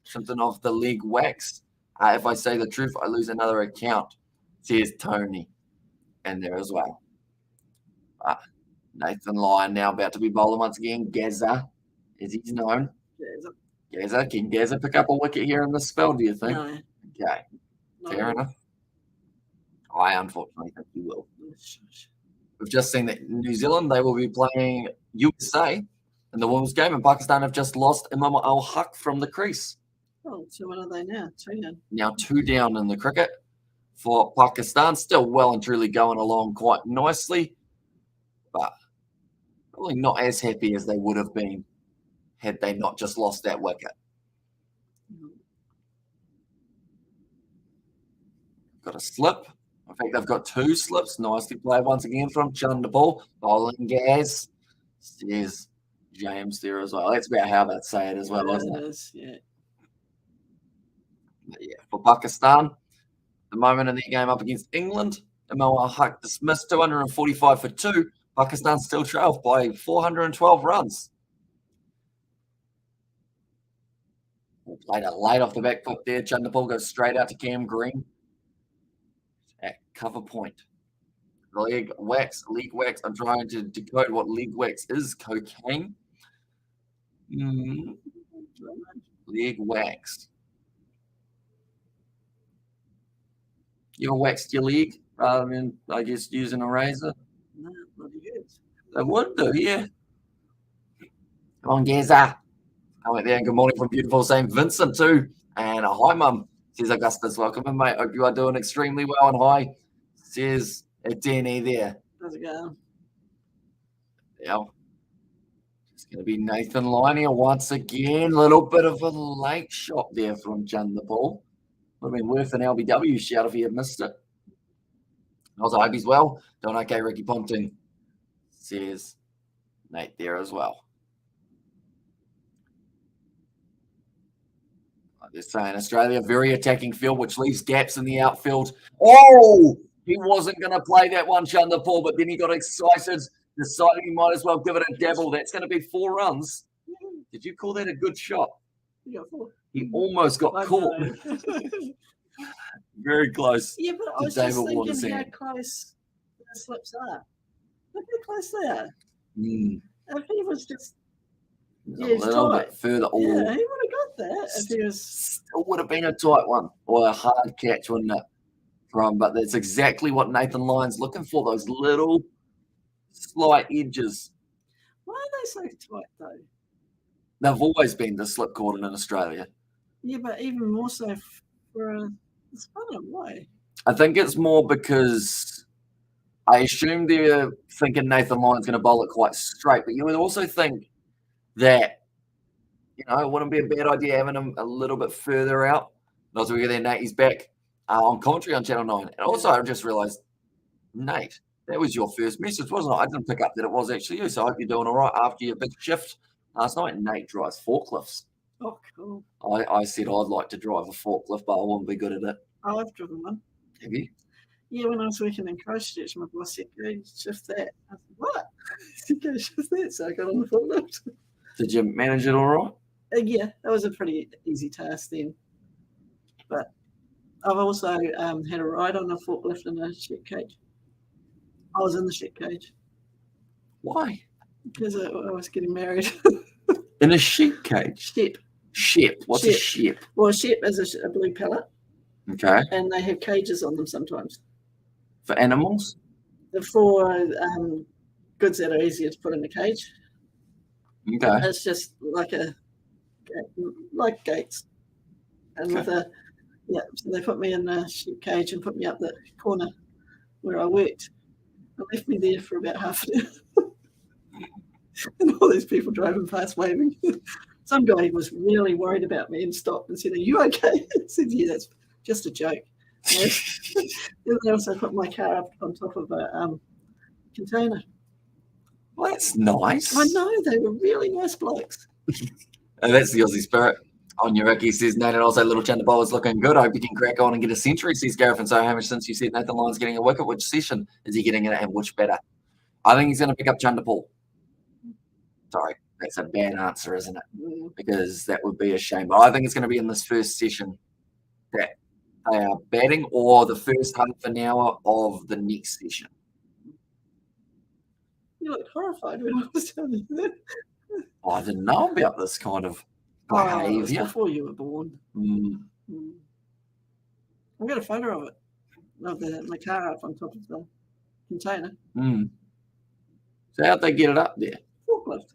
something of the leg wax. If I say the truth, I lose another account, says Tony. And there as well. Nathan Lyon now about to be bowling once again. Gazza, as he's known. Gazza. Can Gazza pick up a wicket here in this spell, do you think? No. Okay. Fair enough. I unfortunately think you will. We've just seen that New Zealand, they will be playing USA in the women's game, and Pakistan have just lost Imam al-Haq from the crease. Oh, so what are they now? 2 down. Now 2 down in the cricket for Pakistan. Still well and truly going along quite nicely, but probably not as happy as they would have been had they not just lost that wicket. Got a slip. I think they've got 2 slips. Nicely played once again from Chanderpaul. Bowling gas, says James there as well. That's about how they'd say it as well, isn't it? It is, yeah. Yeah, for Pakistan, the moment in their game up against England, Imam al-Haq dismissed 245 for 2. Pakistan still trailed by 412 runs. Played it late off the back foot there. Chanderpaul goes straight out to Cam Green at cover point. Leg wax. I'm trying to decode what leg wax is. Cocaine. Leg wax. You ever waxed your leg rather than, I guess, using a razor? No, not yet. They would do, yeah. Come on, Gazza. I went there, and good morning from beautiful St. Vincent too. And hi, Mum, says Augustus. Welcome in, mate. Hope you are doing extremely well. And hi, says Danny there. How's it going? Yeah. It's going to be Nathan Lyon here once again. A little bit of a late shot there from Chanderpaul. Would have been worth an LBW shout if he had missed it. Also, I hope he's well. Doing okay, Ricky Ponting, says Nate there as well. They're saying Australia, very attacking field, which leaves gaps in the outfield. Oh, he wasn't going to play that one, Chanderpaul, but then he got excited, decided he might as well give it a dabble. That's going to be 4 runs. Did you call that a good shot? You got 4. He almost got caught. Very close. Yeah, but I was just thinking how close the slips are. Look how close they are. If he was just a little bit further. Yeah, he would have got that if he was. Still would have been a tight one or a hard catch, wouldn't it? But that's exactly what Nathan Lyon's looking for, those little slight edges. Why are they so tight, though? They've always been the slip cordon in Australia. Yeah, but even more so for a spinner. Why? I think it's more because I assume they're thinking Nathan Lyon's going to bowl it quite straight, but you would also think that, it wouldn't be a bad idea having him a little bit further out. And also, we get there, Nate, he's back on commentary on Channel 9. And also, I just realised, Nate, that was your first message, wasn't it? I didn't pick up that it was actually you, so I hope you're doing all right after your big shift last night. Nate drives forklifts. Oh, cool. I said I'd like to drive a forklift, but I wouldn't be good at it. Oh, I've driven one. Have you? Yeah, when I was working in Christchurch, my boss said, go shift that. I said, what? He said, go shift that. So I got on the forklift. Did you manage it all right? Yeah, that was a pretty easy task then. But I've also had a ride on a forklift in a shed cage. I was in the shed cage. Why? Because I was getting married. In a sheep cage? Shep. Shep. What's a shep? Well, a shep is a blue pallet. Okay. And they have cages on them sometimes. For animals? the 4 goods that are easier to put in the cage. Okay. It's just like gates. And with so they put me in the sheep cage and put me up the corner where I worked. They left me there for about half an hour. And all these people driving past waving. Some guy was really worried about me and stopped and said, "Are you okay?" I said, "Yeah, that's just a joke." Then they also put my car up on top of a container. Well, that's nice. I know, they were really nice blokes. And that's the Aussie spirit. On your Ricky says, Nathan, also Little Chandabola is looking good. I hope you can crack on and get a century, says Gareth. And so, Hamish, since you said Nathan Lyon's getting a wicket, which session is he getting in it and which better? I think he's going to pick up Chandapaul. Sorry, that's a bad answer, isn't it? Because that would be a shame. But I think it's going to be in this first session that they are batting, or the first half an hour of the next session. You looked horrified when I was telling you that. I didn't know about this kind of behaviour. It was before you were born. I've got a photo of it, of my car up on top of the container. So how'd they get it up there? Forklift.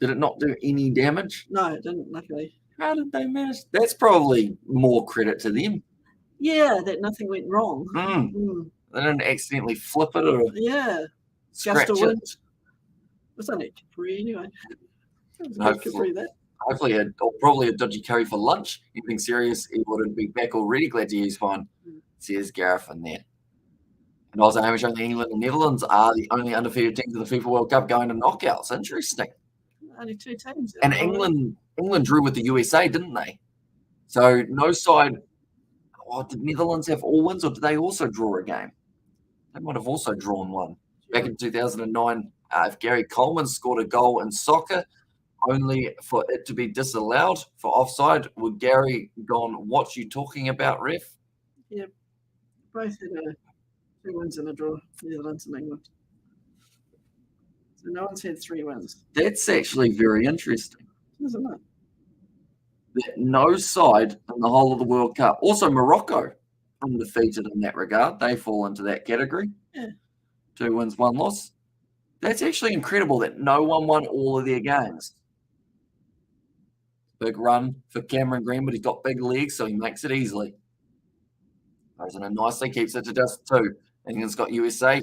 Did it not do any damage? No, it didn't, luckily. How did they manage? That's probably more credit to them. Yeah, that nothing went wrong. They didn't accidentally flip it or scratch just a wind. it. It was only a Capri anyway. It was a Hopefully, Capri, that. Hopefully, or probably a dodgy curry for lunch. Anything serious, he wouldn't be back already. Glad to hear he's fine. Says Gareth in there. And also, Hamish, only England and Netherlands are the only undefeated teams in the FIFA World Cup going to knockouts. Interesting. Only 2 teams. And England drew with the USA, didn't they? So no side. Oh, did Netherlands have all wins, or did they also draw a game? They might have also drawn one. Back in 2009, if Gary Coleman scored a goal in soccer, only for it to be disallowed for offside, would Gary gone, "What you talking about, ref?" Yeah, both had 2 wins and a draw, Netherlands and England. So no one's had 3 wins. That's actually very interesting. Isn't it? That no side in the whole of the World Cup. Also, Morocco undefeated in that regard. They fall into that category. Yeah. 2 wins, 1 loss. That's actually incredible that no one won all of their games. Big run for Cameron Green, but he's got big legs, so he makes it easily. Goes in it nicely, keeps it to just 2. England's got USA.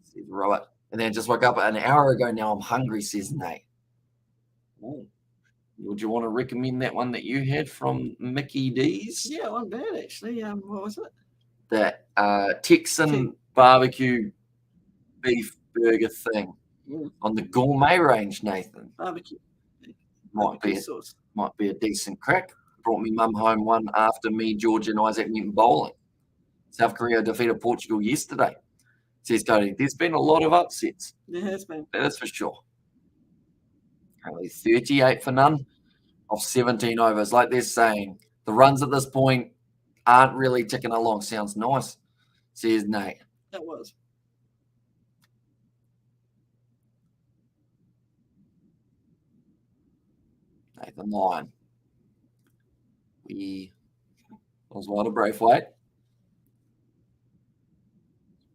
Says Robert. And then just woke up an hour ago. Now I'm hungry, says Nate. Ooh. Would you want to recommend that one that you had from Mickey D's? Yeah, not bad actually. What was it? That Texan barbecue beef burger thing on the gourmet range, Nathan. Barbecue. Might be a decent crack. Brought me mum home one after me, George, and Isaac went bowling. South Korea defeated Portugal yesterday. Says Cody, there's been a lot of upsets. There has been. That's for sure. Currently 38 for none of 17 overs. Like they're saying, the runs at this point aren't really ticking along. Sounds nice, says Nate. That was. Nathan Lyon. Oswald Braithwaite.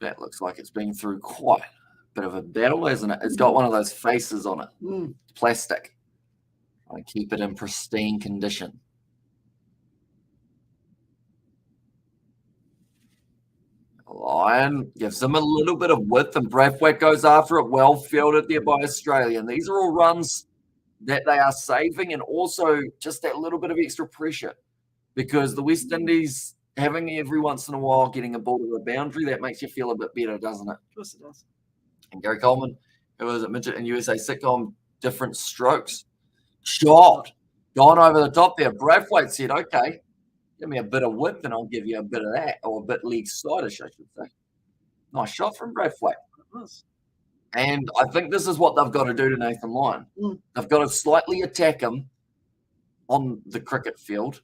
That looks like it's been through quite a bit of a battle, hasn't it? It's got one of those faces on it. Plastic. I keep it in pristine condition. Lyon gives them a little bit of width, and Braithwaite goes after it. Well fielded there by Australia. And these are all runs that they are saving, and also just that little bit of extra pressure, because the West Indies, having every once in a while getting a ball to the boundary, that makes you feel a bit better, doesn't it? Of course it does. And Gary Coleman, who was at Midget and USA sitcom, different strokes. Shot. Gone over the top there. Braithwaite said, okay, give me a bit of width and I'll give you a bit of that, or a bit leg side-ish, I should say. Nice shot from Braithwaite. It was. And I think this is what they've got to do to Nathan Lyon. They've got to slightly attack him on the cricket field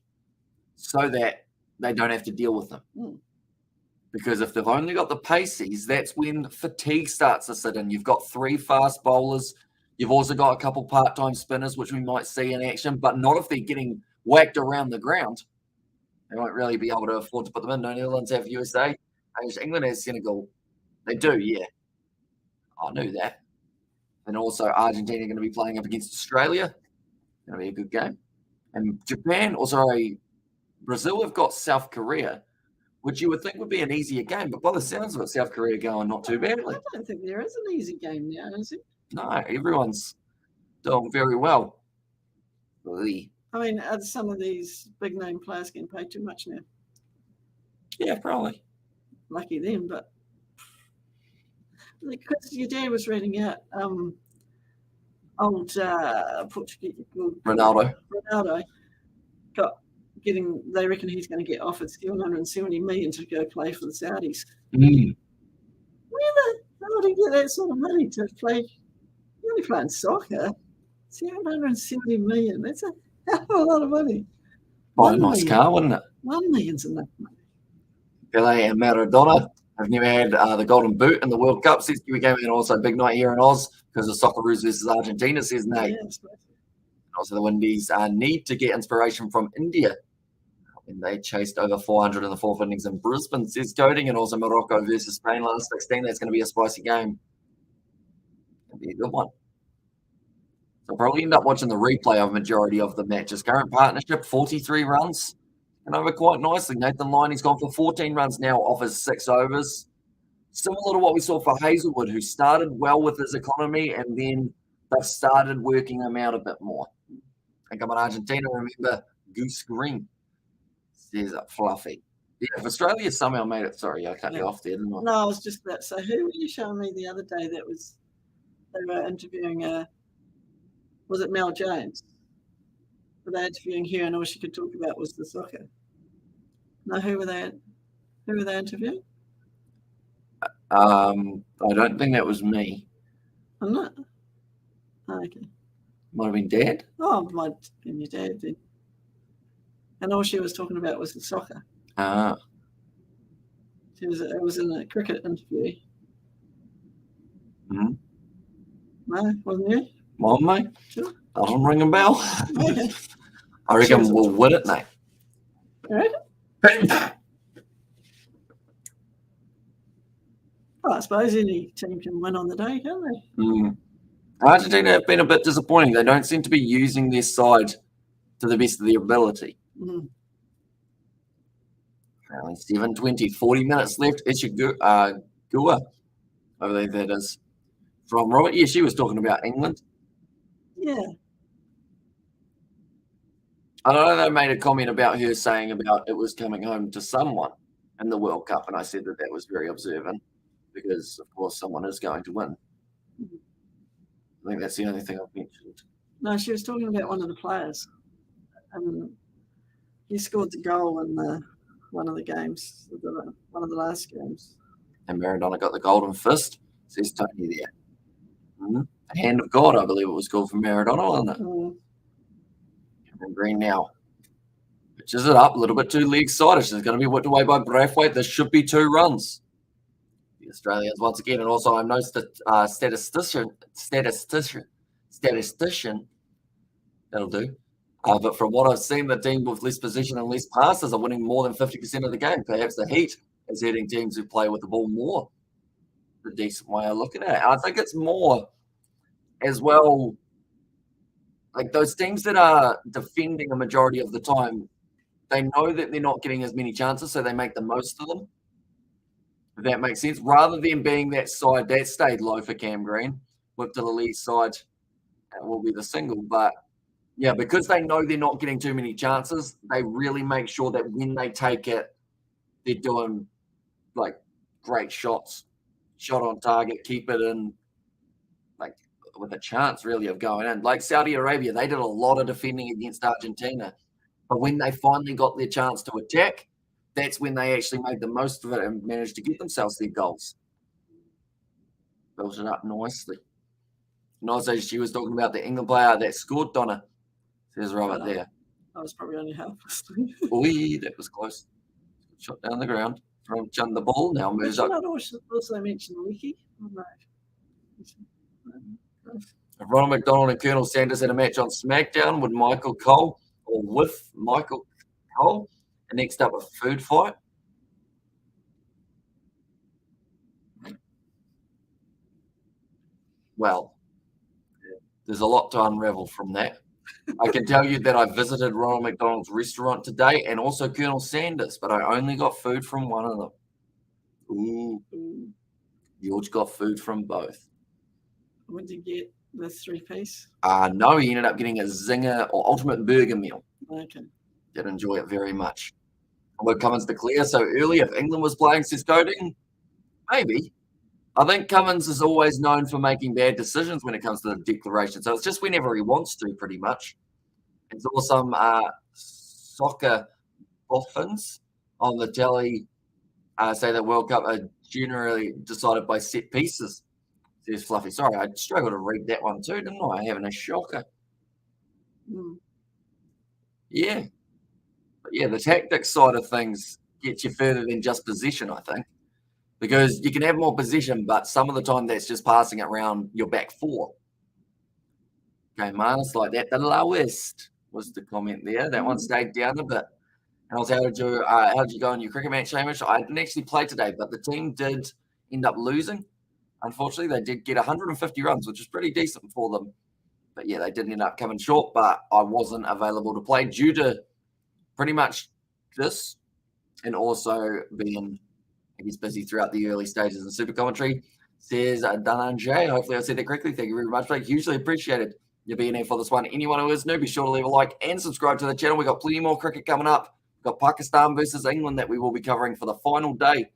so that they don't have to deal with him. Because if they've only got the paces, that's when fatigue starts to sit in. You've got 3 fast bowlers. You've also got a couple part-time spinners, which we might see in action, but not if they're getting whacked around the ground. They won't really be able to afford to put them in. No, Netherlands have USA. England has Senegal. They do, yeah. I knew that. And also Argentina are going to be playing up against Australia. Going to be a good game. And Japan, or sorry, Brazil have got South Korea, which you would think would be an easier game. But by the sounds of it, South Korea going not too badly. I don't think there is an easy game now, is it? No, everyone's doing very well. I mean, are some of these big name players getting paid too much now? Yeah, probably. Lucky them, but because your dad was reading out old Portuguese Ronaldo they reckon he's going to get offered $770 million to go play for the Saudis. Mm. Where the hell do you get that sort of money to play? You're only playing soccer. $770 million. That's a hell of a lot of money. Buy a nice car, wouldn't it? $1 million's enough money. Pelé and Maradona have never had the golden boot in the World Cup since we came in. Also, big night here in Oz because of Socceroos versus Argentina, says Nate. Yeah, also, the Windies need to get inspiration from India. And they chased over 400 in the fourth innings in Brisbane, says Coding. And also Morocco versus Spain last 16. That's going to be a spicy game. It'll be a good one. So I'll probably end up watching the replay of a majority of the matches. Current partnership, 43 runs. And over quite nicely. Nathan Lyon, he's gone for 14 runs now off his 6 overs. Similar to what we saw for Hazelwood, who started well with his economy and then they've started working him out a bit more. I think I'm in Argentina, remember Goose Green. Says Fluffy. Yeah, if Australia somehow made it, sorry, I cut you off there, didn't I? No, I was just about to say, who were you showing me the other day they were interviewing, was it Mel Jones? Were they interviewing her and all she could talk about was the soccer? No, who were they interviewing? I don't think that was me. I'm not. Oh, okay. Might have been Dad. Oh, might have been your dad then. And all she was talking about was the soccer. Ah. It was in a cricket interview. Mm-hmm. No, wasn't you? Well, mate. Sure. Doesn't ring a bell. Okay. I reckon we'll win it, mate. All right. Well, I suppose any team can win on the day, can't they? Mm. Argentina have been a bit disappointing. They don't seem to be using their side to the best of their ability. Mm. Apparently 7:20, 40 minutes left. Gua, I believe that is. From Robert. Yeah, she was talking about England. Yeah. I know they made a comment about her saying about it was coming home to someone in the World Cup, and I said that was very observant because, of course, someone is going to win. I think that's the only thing I've mentioned. No, she was talking about one of the players. He scored the goal in one of the games, one of the last games. And Maradona got the golden fist, says Tony there. Mm-hmm. The hand of God, I believe it was called for Maradona, wasn't it? Mm. Cameron Green now pitches it up a little bit too leg side. It's going to be whipped away by Braithwaite. There should be 2 runs. The Australians once again, and also I'm no statistician. That'll do. But from what I've seen, the team with less possession and less passes are winning more than 50% of the game. Perhaps the Heat is hitting teams who play with the ball more. A decent way of looking at it. I think it's more as well, like those teams that are defending a majority of the time, they know that they're not getting as many chances, so they make the most of them. If that makes sense. Rather than being that side that stayed low for Cam Green, whipped to the lead side, that will be the single. But yeah, because they know they're not getting too many chances, they really make sure that when they take it, they're doing like great shots, shot on target, keep it in, like with a chance really of going in. Like Saudi Arabia, they did a lot of defending against Argentina, but when they finally got their chance to attack, that's when they actually made the most of it and managed to get themselves their goals. Built it up nicely. And also, she was talking about the England player that scored, Donna. Says Robert there. I was probably only half. Oi, that was close. Shot down the ground from Chun the ball. Now moves up. Did you not also mention Wiki? Oh, no. Ronald McDonald and Colonel Sanders had a match on SmackDown with Michael Cole. And next up, a food fight. Well, there's a lot to unravel from that. I can tell you that I visited Ronald McDonald's restaurant today and also Colonel Sanders, but I only got food from one of them. Ooh. George got food from both. What did you get? The 3-piece? No, he ended up getting a Zinger or Ultimate Burger meal. Okay. Did enjoy it very much. Although Cummins declared so early, if England was playing, says Goding, maybe. I think Cummins is always known for making bad decisions when it comes to the declaration. So it's just whenever he wants to, pretty much. And saw some soccer boffins on the telly say that World Cup are generally decided by set pieces. Says Fluffy. Sorry, I struggled to read that one too, didn't I? Having a shocker. Yeah. But yeah, the tactics side of things gets you further than just possession, I think. Because you can have more possession, but some of the time that's just passing it around your back four. Okay, minus like that. The lowest was the comment there. That one stayed down a bit. And I was, how did you go on your cricket match, Hamish? I didn't actually play today, but the team did end up losing. Unfortunately, they did get 150 runs, which is pretty decent for them. But yeah, they did end up coming short, but I wasn't available to play due to pretty much this and also being, I guess, busy throughout the early stages of super commentary. Says Dananjay. Hopefully I said that correctly. Thank you very much, mate. Hugely appreciated you being here for this one. Anyone who is new, be sure to leave a like and subscribe to the channel. We've got plenty more cricket coming up. We've got Pakistan versus England that we will be covering for the final day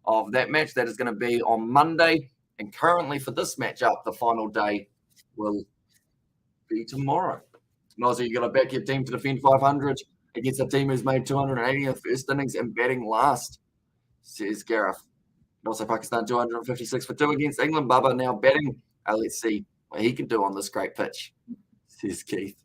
of that match. That is going to be on Monday. And currently for this matchup, the final day will be tomorrow. And also, you got to back your team to defend 500 against a team who's made 280 in the first innings and batting last, says Gareth. And also, Pakistan 256 for 2 against England. Bubba now batting. Let's see what he can do on this great pitch, says Keith.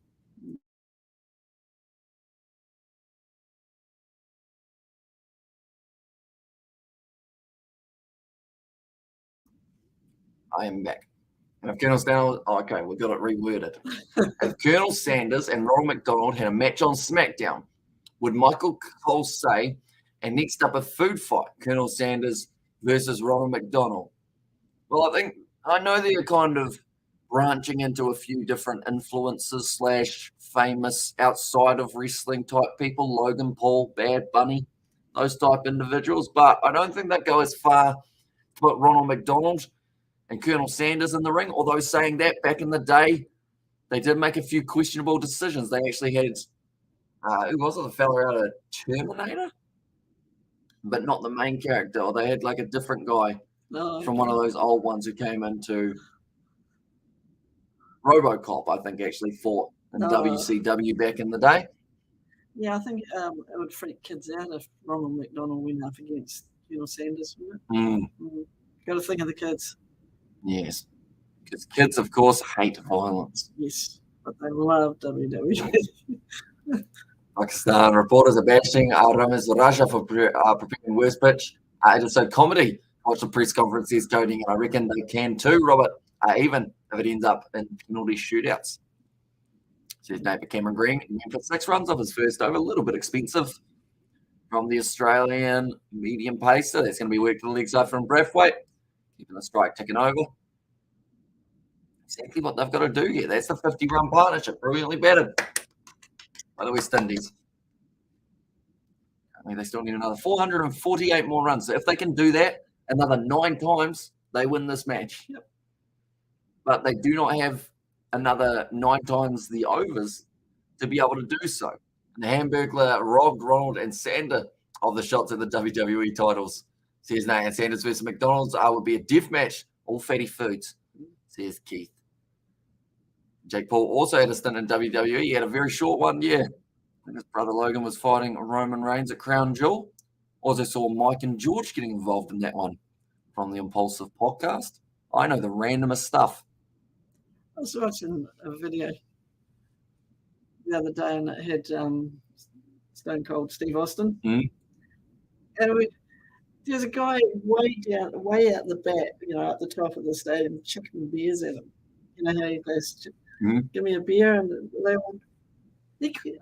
I am back. And if Colonel Sanders, okay, we've got it reworded. If Colonel Sanders and Ronald McDonald had a match on SmackDown, would Michael Cole say, and next up a food fight, Colonel Sanders versus Ronald McDonald? Well, I know they're kind of branching into a few different influencers / famous outside of wrestling type people, Logan Paul, Bad Bunny, those type individuals, but I don't think that go as far to put Ronald McDonald and Colonel Sanders in the ring, although saying that, back in the day, they did make a few questionable decisions. They actually had, who was it, the fella out of Terminator? But not the main character, or they had like a different guy from one of those old ones who came into RoboCop, I think, actually fought in WCW back in the day. Yeah, I think it would freak kids out if Ronald McDonald went up against Colonel Sanders, wouldn't it? Got to think of the kids. Yes, because kids, of course, hate violence. Yes, but they love WWE. Pakistan reporters are bashing Ramez Raja for preparing worst pitch. It is so comedy. Watch the press conference, says Coding, and I reckon they can too, Robert, even if it ends up in penalty shootouts. Says David Cameron Green. He went for 6 runs off his first over, a little bit expensive from the Australian medium pacer. That's going to be worked to the leg side from Brathwaite. Keeping the strike ticking over. Exactly what they've got to do here. That's the 50-run partnership. Brilliantly batted by the West Indies. I mean, they still need another 448 more runs. So if they can do that another 9 times, they win this match. Yep. But they do not have another 9 times the overs to be able to do so. And the Hamburglar robbed Ronald and Sander of the shots at the WWE titles. Says Nathan Sanders versus McDonald's would be a death match, all fatty foods, says Keith. Jake Paul also had a stint in WWE. He had a very short one, yeah. And his brother Logan was fighting Roman Reigns at Crown Jewel. Also saw Mike and George getting involved in that one from the Impulsive podcast. I know the randomest stuff. I was watching a video the other day and it had Stone Cold Steve Austin. And there's a guy way out the back, at the top of the stadium, chucking beers at him. You know how he goes, give me a beer, and I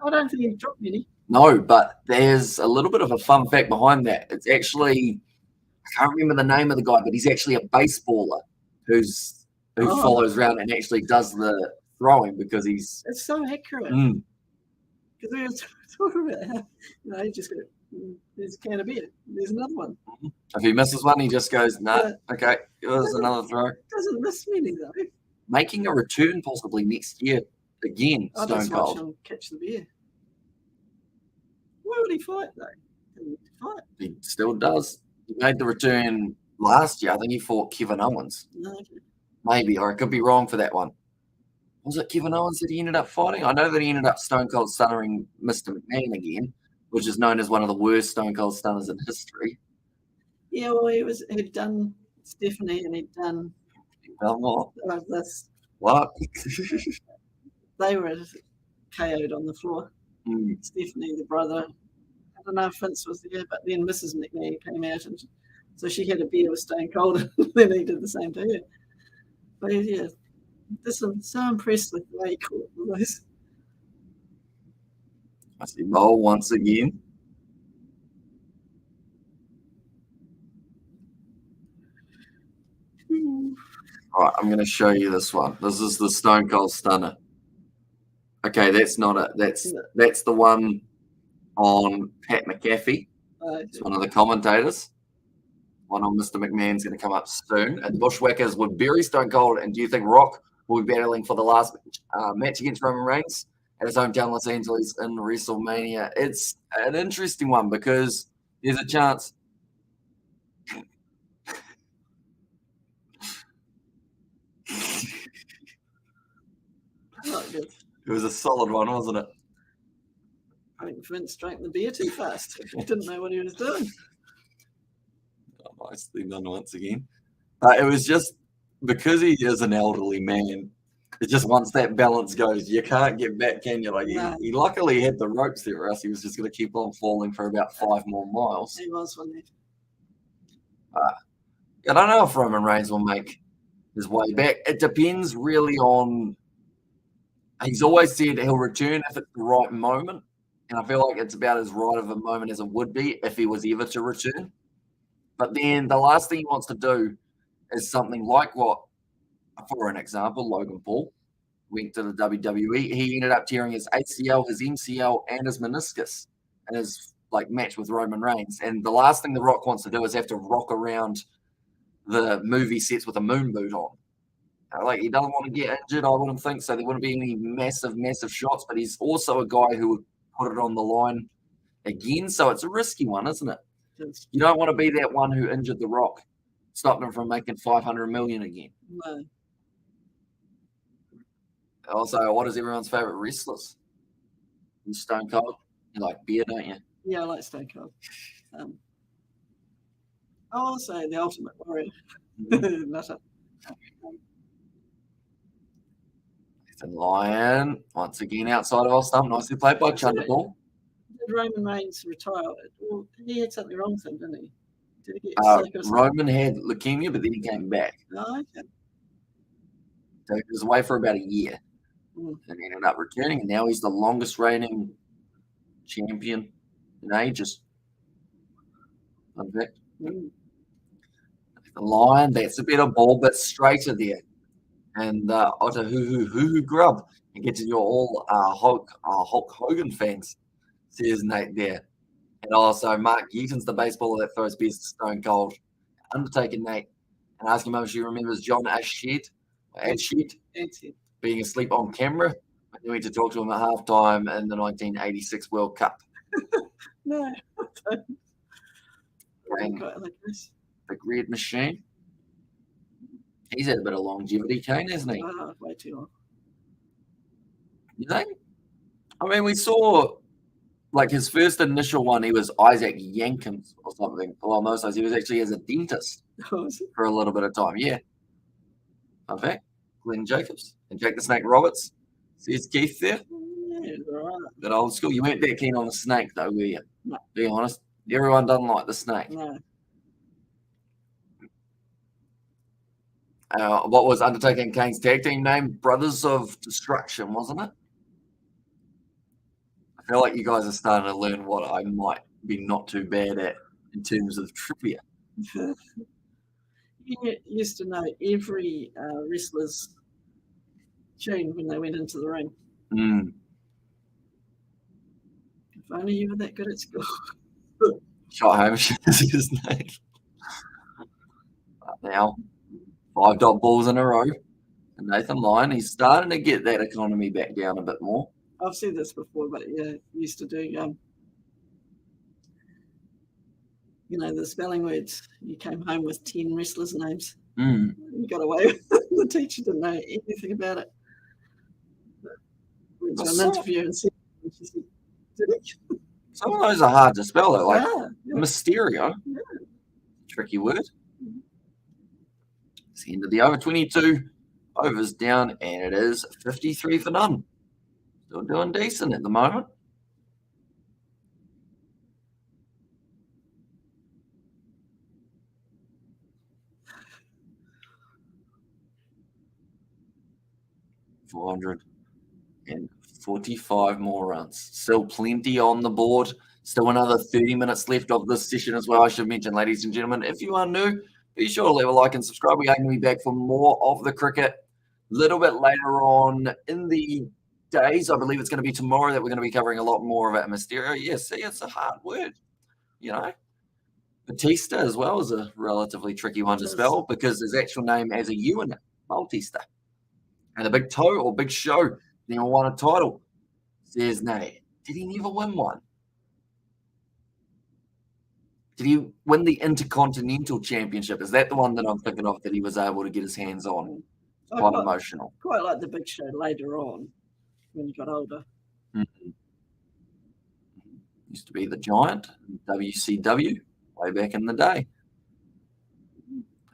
don't think he dropped any. No, but there's a little bit of a fun fact behind that. It's actually, I can't remember the name of the guy, but he's actually a baseballer who's who follows around and actually does the throwing because he's. It's so accurate. Because we were talking about how, you just go, there's a can of beer, there's another one. If he misses one, he just goes, nah, okay, there's another throw. Doesn't miss many, though. Making a return possibly next year again, I'll Stone just Cold. watch him catch the beer. Where would he fight, though? Fight. He still does. He made the return last year. I think he fought Kevin Owens. No. Maybe, or I could be wrong for that one. Was it Kevin Owens that he ended up fighting? I know that he ended up Stone Cold stunnering Mr. McMahon again, which is known as one of the worst Stone Cold stunners in history. Yeah, well, he'd done Stephanie and he'd done what? This. What? They were KO'd on the floor. Stephanie, the brother. I don't know if Vince was there, but then Mrs. McMahon came out, and so she had a beer with Stone Cold, and then he did the same to her. But yeah, I'm so impressed with the way he caught those. I see Mole once again. All right, I'm going to show you this one. This is the Stone Cold Stunner. Okay, that's not it. That's the one on Pat McAfee. It's one of the commentators. One on Mr. McMahon's going to come up soon. And the Bushwhackers would bury Stone Cold. And do you think Rock will be battling for the last match against Roman Reigns at his hometown Los Angeles in WrestleMania? It's an interesting one because there's a chance. It was a solid one, wasn't it? I think Vince drank the beer too fast. He didn't know what he was doing. Nicely done once again. It was just because he is an elderly man. It just once that balance goes, you can't get back, can you? Like No. he luckily had the ropes there, or else he was just going to keep on falling for about 5 more miles. He was, wasn't he? I don't know if Roman Reigns will make his way back. It depends really on. He's always said he'll return if it's the right moment, and I feel like it's about as right of a moment as it would be if he was ever to return. But then the last thing he wants to do is something like what, for an example, Logan Paul went to the WWE. He ended up tearing his ACL, his MCL, and his meniscus in his match with Roman Reigns. And the last thing The Rock wants to do is have to rock around the movie sets with a moon boot on. He doesn't want to get injured, I wouldn't think so. There wouldn't be any massive shots, but he's also a guy who would put it on the line again. So it's a risky one, isn't it? You don't want to be that one who injured The Rock, stopped him from making $500 million again. No. Also, what is everyone's favorite wrestlers? Stone Cold. You like beer, don't you? Yeah, I like Stone Cold. I'll say the Ultimate Warrior. Nutter. Nathan Lyon, once again outside of our stump, nicely played by Chundaball. Did Roman Reigns retire? Well, he had something wrong with him, didn't he? Did he get sick or something? Roman had leukemia, but then he came back. Oh, okay. So he was away for about a year. And ended up returning, and now he's the longest reigning champion in ages. Fun fact. The Lion, that's a better ball, but straighter there. And Otahuhu Grub, and get to your all Hulk Hogan fans, says Nate there. And also Mark Eaton's the baseballer that throws best to Stone Cold. Undertaker Nate, and ask him if she remembers John Ashhead being asleep on camera. And then we had to talk to him at halftime in the 1986 World Cup. No, I don't. Big Red Machine. He's had a bit of longevity, Kane, hasn't he? Way too long. You think? I mean, we saw his first initial one, he was Isaac Yankins or something. Well, most times he was actually as a dentist for a little bit of time. Yeah. In fact, Glenn Jacobs and Jake the Snake Roberts. Says Keith there. Yeah, right. That old school. You weren't that keen on the snake, though, were you? No. Be honest. Everyone doesn't like the snake. No. What was Undertaker and Kane's tag team name? Brothers of Destruction, wasn't it? I feel like you guys are starting to learn what I might be not too bad at in terms of trivia. He used to know every wrestler's tune when they went into the ring. Mm. If only you were that good at school. Shot Hamish is his name. But now, 5 dot balls in a row. And Nathan Lyon, he's starting to get that economy back down a bit more. I've said this before, but yeah, used to do, the spelling words. You came home with 10 wrestlers' names. Mm. You got away with it. The teacher didn't know anything about it. Went to an interview and she said, did he? Some of those are hard to spell, though. Like Yeah. Mysterio. Yeah. Tricky word. It's the end of the over. 22 overs down, and it is 53 for none. Still doing decent at the moment. $445 more runs. Still plenty on the board. Still another 30 minutes left of this session as well. I should mention, ladies and gentlemen, if you are new, be sure to leave a like and subscribe. We are going to be back for more of the cricket a little bit later on in the days. I believe it's going to be tomorrow that we're going to be covering a lot more of it. Mysterio. Yes, see, it's a hard word, Batista as well is a relatively tricky one to spell because his actual name has a U in it, Bautista. And the big toe or big show never won a title. Says nay. Did he never win one? Did he win the Intercontinental Championship? Is that the one that I'm thinking of that he was able to get his hands on? Quite emotional. Quite like the big show later on when he got older. Mm-hmm. Used to be the Giant, WCW, way back in the day.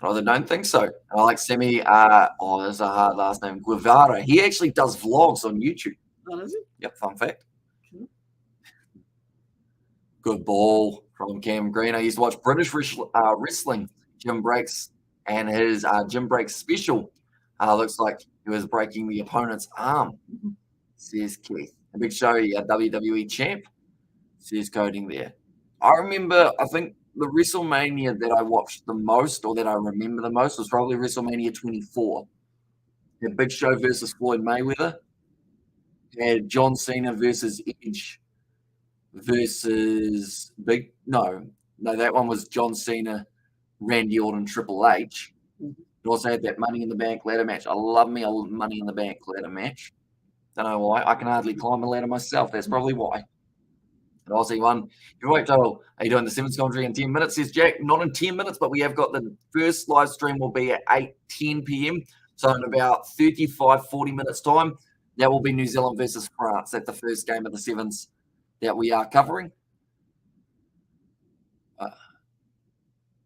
I don't think so. I like Sammy, there's a hard last name, Guevara. He actually does vlogs on YouTube. Oh, does he? Yep, fun fact. Okay. Good ball from Cam Green. I used to watch British wrestling, Jim Breaks, and his Jim Breaks special. Looks like he was breaking the opponent's arm, says Keith. A big show, WWE champ, says Coding there. I remember, I think, the WrestleMania that I watched the most, or that I remember the most, was probably WrestleMania 24. Had Big Show versus Floyd Mayweather. Had John Cena versus Edge versus that one was John Cena, Randy Orton, Triple H. It also had that Money in the Bank ladder match. I love me a Money in the Bank ladder match. Don't know why. I can hardly climb a ladder myself. That's probably why. And Aussie one. Heavyweight title. Are you doing the sevens commentary in 10 minutes? Says Jack. Not in 10 minutes, but we have got the first live stream will be at 8:10 p.m. So in about 35, 40 minutes time, that will be New Zealand versus France. That's the first game of the sevens that we are covering.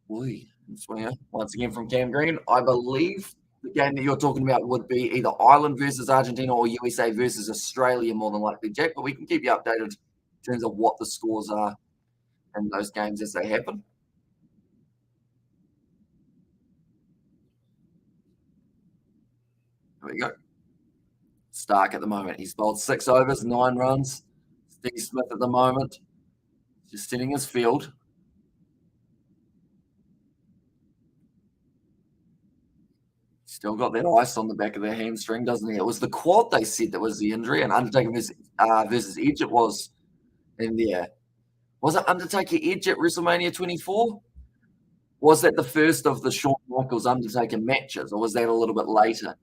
Once again from Cam Green. I believe the game that you're talking about would be either Ireland versus Argentina or USA versus Australia, more than likely, Jack. But we can keep you updated in terms of what the scores are in those games as they happen. There we go. Stark at the moment. He's bowled 6 overs, 9 runs. Steve Smith at the moment, just sitting his field. Still got that ice on the back of their hamstring, doesn't he? It was the quad they said that was the injury, and Undertaker versus Edge it was in there. Was it Undertaker Edge at WrestleMania 24? Was that the first of the Shawn Michaels Undertaker matches, or was that a little bit later?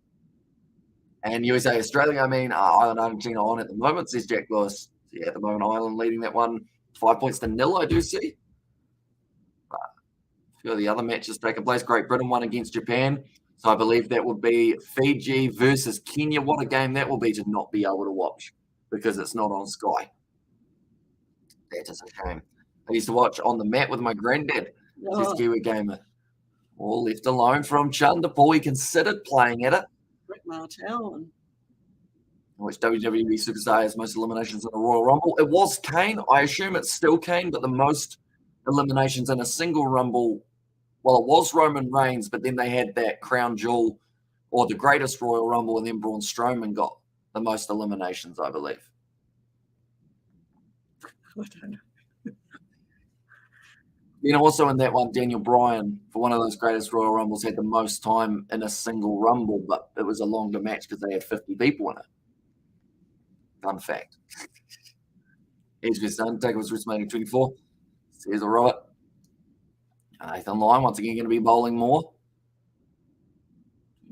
And USA Australia, Ireland Argentina on at the moment, says Jack Lewis. Yeah, at the moment, Ireland leading that one 5 points to 0, I do see. A few of the other matches taking place. Great Britain won against Japan. So I believe that would be Fiji versus Kenya. What a game that will be to not be able to watch because it's not on Sky. That is a shame. I used to watch on the mat with my granddad, says Kiwi Gamer. All left alone from Chanderpaul. He considered playing at it. Rick Martel. Which WWE superstar has most eliminations in a Royal Rumble? It was Kane. I assume it's still Kane, but the most eliminations in a single Rumble, well, it was Roman Reigns, but then they had that crown jewel or the greatest Royal Rumble, and then Braun Strowman got the most eliminations, I believe. I don't know. Then also in that one, Daniel Bryan, for one of those greatest Royal Rumbles, had the most time in a single Rumble, but it was a longer match because they had 50 people in it. Fun fact. Here's West Undertaker was WrestleMania 24. Says all right. Nathan Lyon, once again, going to be bowling more.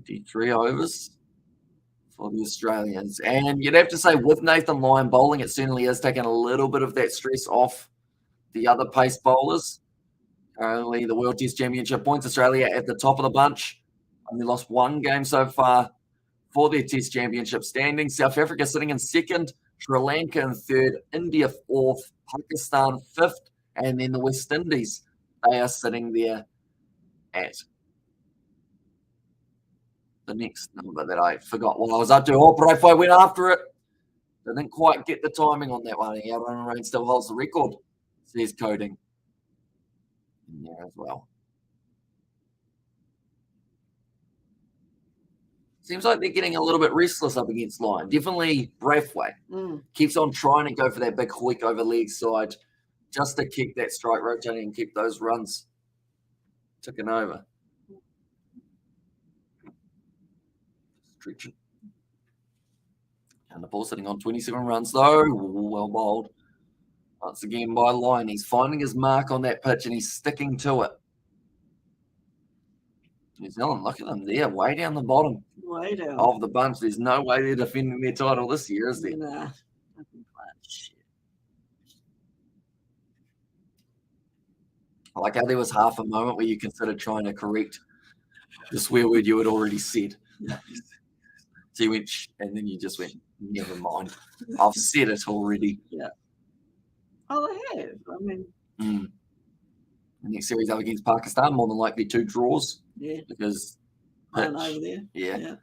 23 overs for the Australians. And you'd have to say with Nathan Lyon bowling, it certainly is taking a little bit of that stress off the other pace bowlers. Currently, the World Test Championship points, Australia at the top of the bunch. Only lost one game so far for their Test Championship standings. South Africa sitting in second, Sri Lanka in third, India fourth, Pakistan fifth, and then the West Indies. They are sitting there at the next number that I forgot what I was up to. Oh, Braithwaite went after it. Didn't quite get the timing on that one. Aaron Rain still holds the record, says Coding in there as well. Seems like they're getting a little bit restless up against Lyon. Definitely Braithwaite. Keeps on trying to go for that big hoik over leg side just to keep that strike rotating and keep those runs ticking over. Stretching. And the ball sitting on 27 runs, though. Well bowled. Once again by Lyon. He's finding his mark on that pitch and he's sticking to it. New Zealand, look at them there, way down the bottom of the bunch. There's no way they're defending their title this year, is there? Nah. I like how there was half a moment where you considered trying to correct the swear word you had already said. So you went, and then you just went, never mind. I've said it already. Yeah. Oh, I have. I mean. The next series up against Pakistan, more than likely 2 draws. Yeah. Because over there. Yeah.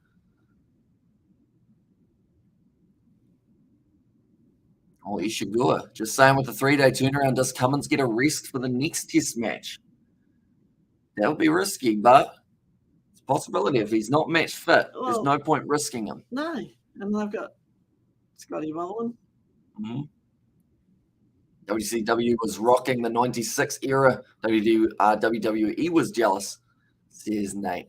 Oh, Ishigua. Just saying with the 3-day turnaround, does Cummins get a rest for the next test match? That would be risky, but it's a possibility. If he's not match fit, there's no point risking him. No. And they've got Scotty bowling. WCW was rocking the 96 era. WWE was jealous, says Nate.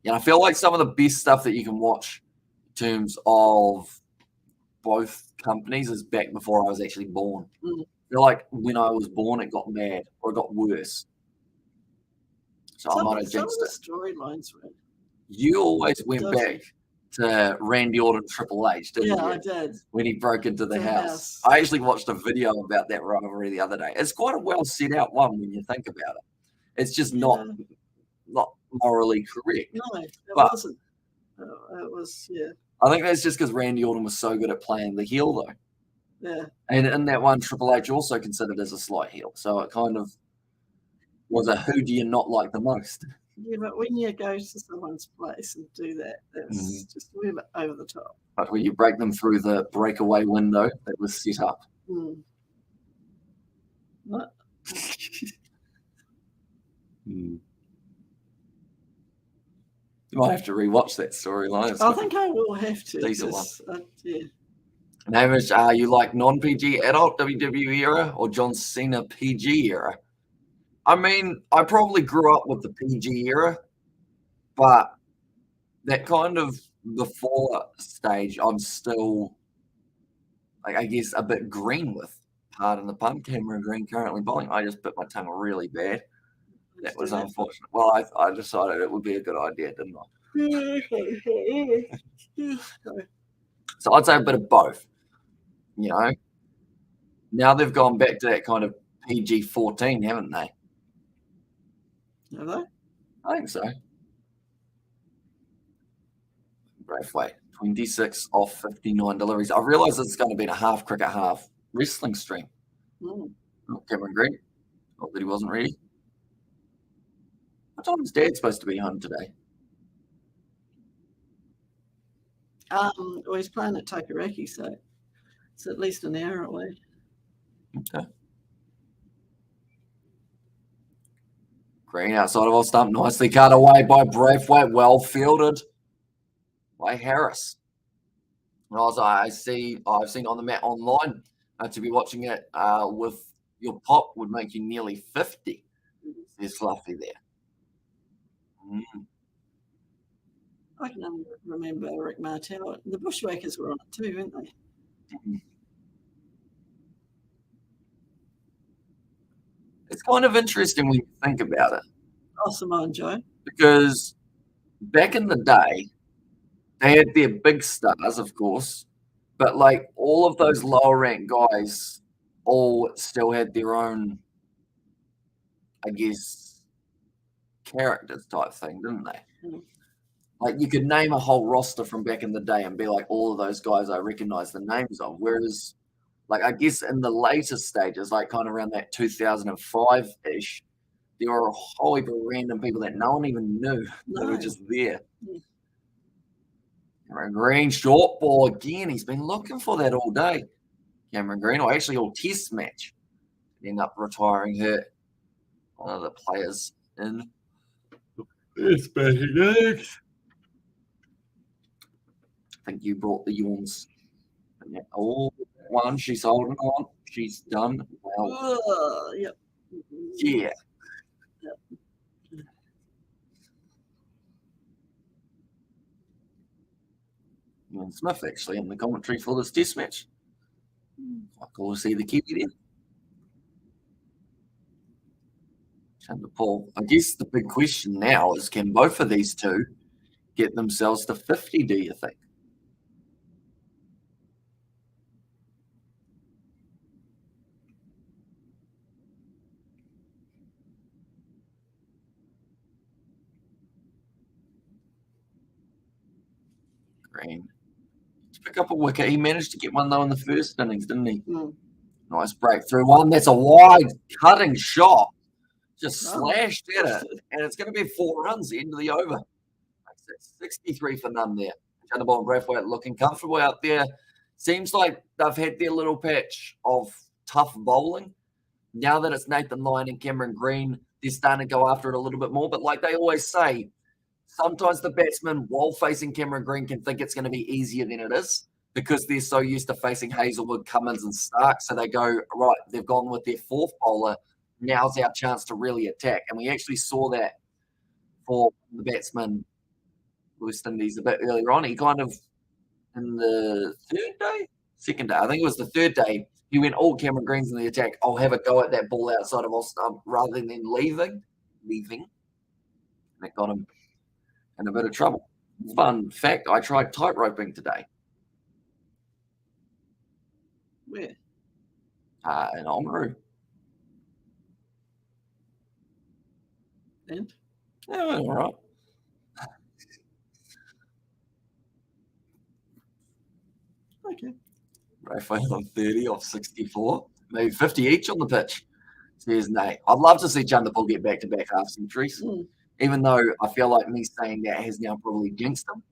And I feel like some of the best stuff that you can watch in terms of both companies is back before I was actually born. I feel like when I was born, it got mad or it got worse. So I might have jinxed it. Some of the storylines were. You always went back to Randy Orton Triple H, didn't you? Yeah, I did. When he broke into the house. I actually watched a video about that rivalry the other day. It's quite a well set out one when you think about it. It's just not morally correct. No, it wasn't. It was, I think that's just because Randy Orton was so good at playing the heel, though. Yeah. And in that one, Triple H also considered as a slight heel. So it kind of was a who do you not like the most? Yeah, but when you go to someone's place and do that, that's just a little bit over the top. But when you break them through the breakaway window that was set up. What? You might have to rewatch that storyline. I think I will have to. Decent one. Yeah. Hamish, you like non-PG adult WWE era or John Cena PG era? I mean, I probably grew up with the PG era, but that kind of before stage, I'm still, I guess, a bit green with. Pardon the pun, Cameron Green currently bowling. I just bit my tongue really bad. That was unfortunate. Well, I decided it would be a good idea, didn't I? So I'd say a bit of both. You know, now they've gone back to that kind of PG-14, haven't they? Have they? I think so. Braithwaite, 26 off 59 deliveries. I realise it's going to be a half cricket, half wrestling stream. Oh, Cameron Green. Thought that he wasn't ready. What time is Dad supposed to be home today? Well, he's playing at Takaraki, so it's at least an hour away. Okay. Green outside of off stump, nicely cut away by Braithwaite, well fielded by Harris. And as I've seen on the mat online, to be watching it with your pop would make you nearly 50. There's Fluffy there. I can only remember Rick Martel. The Bushwhackers were on it too, weren't they? It's kind of interesting when you think about it. Oh, Samoan Joe. Because back in the day, they had their big stars, of course, but like all of those lower ranked guys all still had their own, I guess, characters type thing, didn't they? Like you could name a whole roster from back in the day and be like, all of those guys I recognize the names of. Whereas, like I guess in the later stages, like kind of around that 2005-ish, there were a whole heap of random people that no one even knew that were just there. Cameron Green, short ball again. He's been looking for that all day. Cameron Green, or actually all test match. End up retiring her. One of the players in this batting eggs. I think you brought the yawns. Oh, one, she's holding on. She's done well. Yep. Yeah. And Smith actually in the commentary for this test match. Quite cool to see the Kiwi there. Chandler Paul. I guess the big question now is, can both of these two get themselves to 50, do you think? Green. To pick up a wicket. He managed to get one though in the first innings, didn't he? Nice breakthrough one. That's a wide cutting shot. Just slashed at it. And it's going to be 4 runs at the end of the over. 63 for none there. Chandler and Braithwaite looking comfortable out there. Seems like they've had their little patch of tough bowling. Now that it's Nathan Lyon and Cameron Green, they're starting to go after it a little bit more. But like they always say, sometimes the batsman, while facing Cameron Green, can think it's going to be easier than it is because they're so used to facing Hazelwood, Cummins, and Stark. So they go, right, they've gone with their 4th bowler. Now's our chance to really attack. And we actually saw that for the batsman, West Indies, a bit earlier on. He kind of, in the second day, I think it was the 3rd day, he went all Cameron Green's in the attack. I'll have a go at that ball outside of off stump rather than leaving. And that got him in a bit of trouble. Fun fact, I tried tight roping today. Where? In Oamaru. And? Yeah, all right. Okay. Raphael on 30 off 64. Maybe 50 each on the pitch. Says Nate. I'd love to see Chandler Paul get back-to-back half centuries. Even though I feel like me saying that has now probably jinxed him.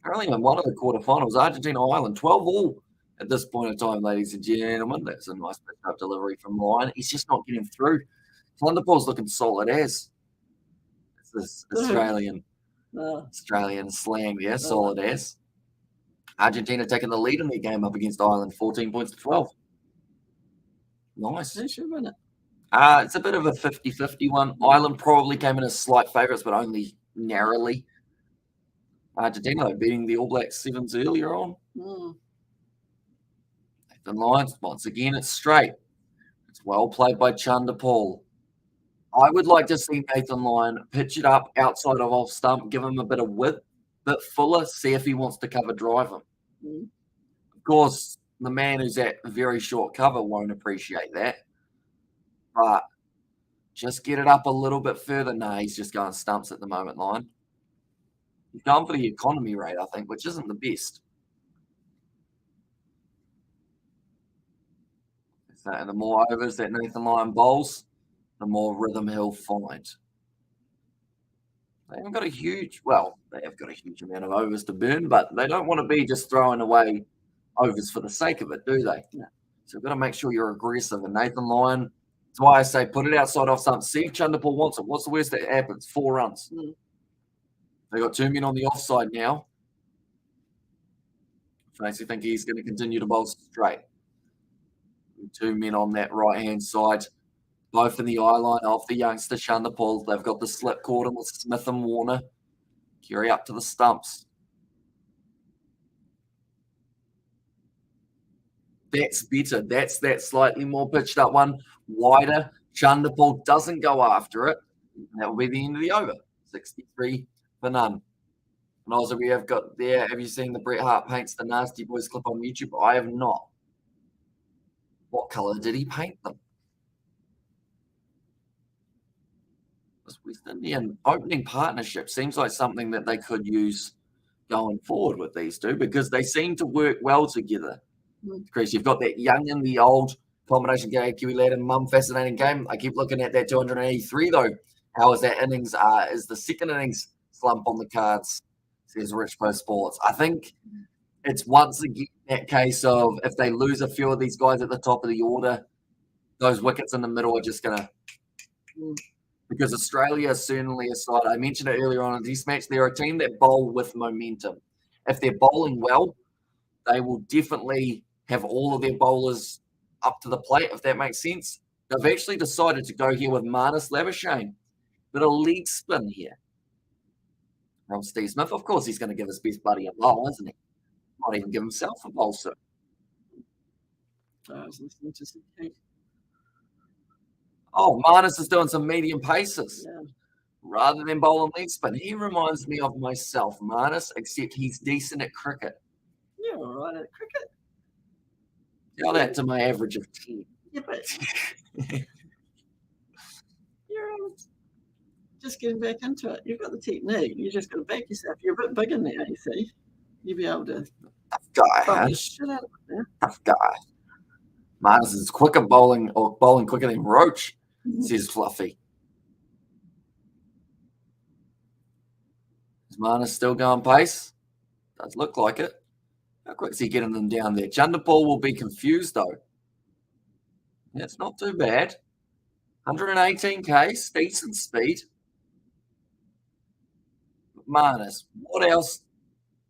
Apparently in one of the quarterfinals, Argentina-Ireland, 12 all at this point in time, ladies and gentlemen. That's a nice pick-up delivery from Lyon. He's just not getting through. Chandler Paul's looking solid as. It's this Australian slang there, solid as. Argentina taking the lead in their game up against Ireland, 14 points to 12. Nice. They should win it. It's a bit of a 50-50 one. Ireland probably came in as slight favourites, but only narrowly. Argentina beating the All Blacks 7s earlier on. Nathan Lyon, once again, it's straight. It's well played by Chandler Paul. I would like to see Nathan Lyon pitch it up outside of off stump, give him a bit of width, bit fuller, see if he wants to cover drive him. Of course, the man who's at very short cover won't appreciate that. But just get it up a little bit further. No, he's just going stumps at the moment, Lyon. He's going for the economy rate, I think, which isn't the best. So, and the more overs that Nathan Lyon bowls, the more rhythm he'll find. They haven't got a huge, they have got a huge amount of overs to burn, but they don't want to be just throwing away overs for the sake of it, do they? No. So you've got to make sure you're aggressive. And Nathan Lyon, that's why I say put it outside off something. See if Chandler Paul wants it. What's the worst that happens? 4 runs. They got 2 men on the offside now. Tracy think he's going to continue to bowl straight. 2 men on that right-hand side. both in the eye line of the youngster Chanderpaul. They've got the slip caught in with Smith and Warner. Carry up to the stumps. That's better. That's that slightly more pitched up one. Wider. Chanderpaul doesn't go after it. That will be the end of the over. 63 for none. And also we have got there, have you seen the Bret Hart paints the Nasty Boys clip on YouTube? I have not. What colour did he paint them? This West Indian opening partnership seems like something that they could use going forward with these two because they seem to work well together. Chris, you've got that young and the old combination game, Kiwi lad and mum, fascinating game. I keep looking at that 283 though. How is that innings? Is the second innings slump on the cards? Says Rich Post Sports. I think it's once again that case of if they lose a few of these guys at the top of the order, those wickets in the middle are just gonna. Because Australia is certainly a side. I mentioned it earlier on in this match. They're a team that bowl with momentum. If they're bowling well, they will definitely have all of their bowlers up to the plate, if that makes sense. They've actually decided to go here with Marnus Labuschagne. Bit of leg spin here. From Steve Smith, of course, he's going to give his best buddy a bowl, isn't he? Might even give himself a bowl, sir. I was listening to some Kate. Oh, Marnus is doing some medium paces. Yeah. Rather than bowling leg spin. He reminds me of myself, Marnus, except he's decent at cricket. You're all right at cricket. Tell that to my average of 10. Yeah, but you're just getting back into it. You've got the technique. You just got to back yourself. You're a bit bigger now, you see. You'll be able to Tough guy, huh? shit out of it now. Tough guy. Marnus is quicker bowling or bowling quicker than Roach, says Fluffy. Is Marnus still going pace? Does look like it. How quick is he getting them down there? Chanderpaul will be confused though. Yeah, it's not too bad. 118 k's, decent speed. Marnus, what else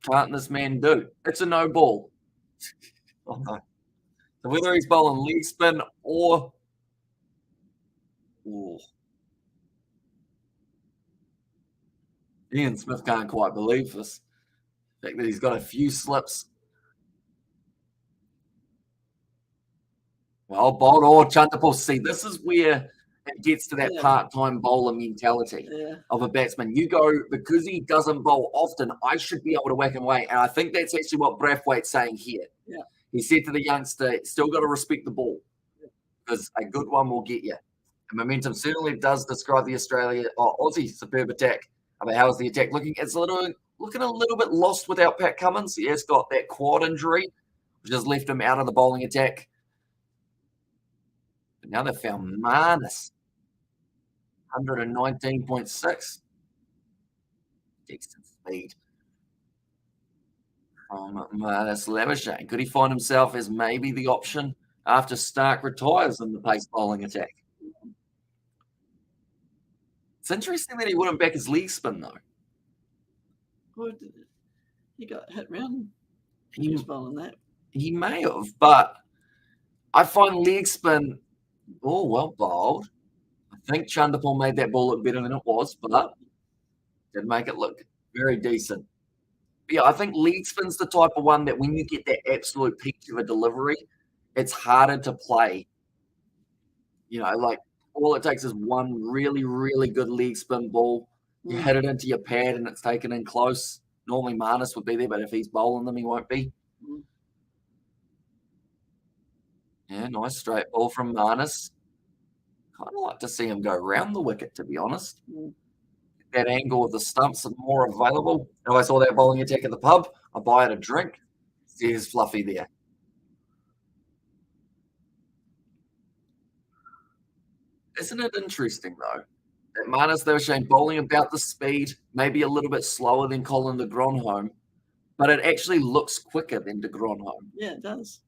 can't this man do? It's a no ball. Oh no. So whether he's bowling leg spin or Ian Smith can't quite believe this. The fact that he's got a few slips. Well, bowled or Chanderpaul. See, this is where it gets to that part-time bowler mentality of a batsman. You go, because he doesn't bowl often, I should be able to whack him away. And I think that's actually what Brathwaite's saying here. Yeah. He said to the youngster, still got to respect the ball because a good one will get you. And momentum certainly does describe the Aussie superb attack. I mean, how is the attack looking? It's looking a little bit lost without Pat Cummins. He has got that quad injury, which has left him out of the bowling attack. But now they've found Marnus. 119.6. Decent speed from Marnus Labuschagne. Could he find himself as maybe the option after Stark retires in the pace bowling attack? It's interesting that he wouldn't back his leg spin, though. Well, he got hit round. He was bowling that. He may have, but I find leg spin, well bowled. I think Chanderpaul made that ball look better than it was, but did make it look very decent. But yeah, I think leg spin's the type of one that when you get that absolute peak of a delivery, it's harder to play. You know, like all it takes is one really, really good leg spin ball. You hit it into your pad and it's taken in close. Normally Marnus would be there, but if he's bowling them, he won't be. Yeah, nice straight ball from Marnus. Kind of like to see him go round the wicket, to be honest. That angle of the stumps are more available. If I saw that bowling attack at the pub, I'd buy it a drink. There's Fluffy there. Isn't it interesting, though, that Marnus Labuschagne bowling about the speed, maybe a little bit slower than Colin de Gronholm, but it actually looks quicker than de Gronholm. Yeah, it does.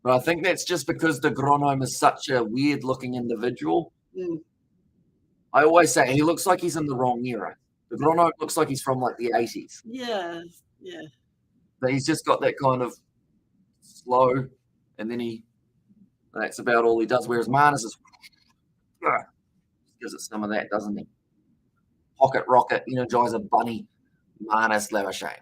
But I think that's just because de Gronholm is such a weird-looking individual. I always say he looks like he's in the wrong era. De Gronholm looks like he's from like the 80s. Yeah. But he's just got that kind of slow, and then that's about all he does. Whereas Marnus is gives it some of that, doesn't he? Pocket Rocket, Energizer Bunny, Marnus Labuschagne.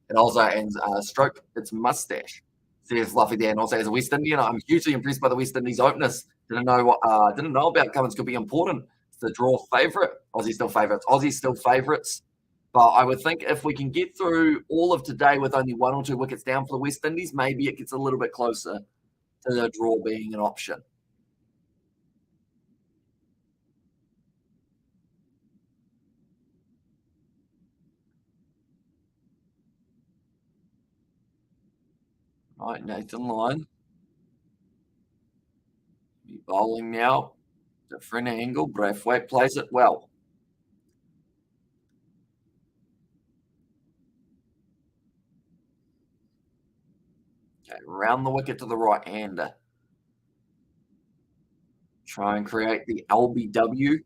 It also ends stroke its mustache. Says Fluffy there, and also as a West Indian, I'm hugely impressed by the West Indies openness. Didn't know about Cummins could be important. It's the draw favourite. Aussie's still favourites. But I would think if we can get through all of today with only 1 or 2 wickets down for the West Indies, maybe it gets a little bit closer to the draw being an option. Right, Nathan Lyon. Be bowling now. Different angle. Braithwaite plays it well. Okay, round the wicket to the right-hander. Try and create the LBW.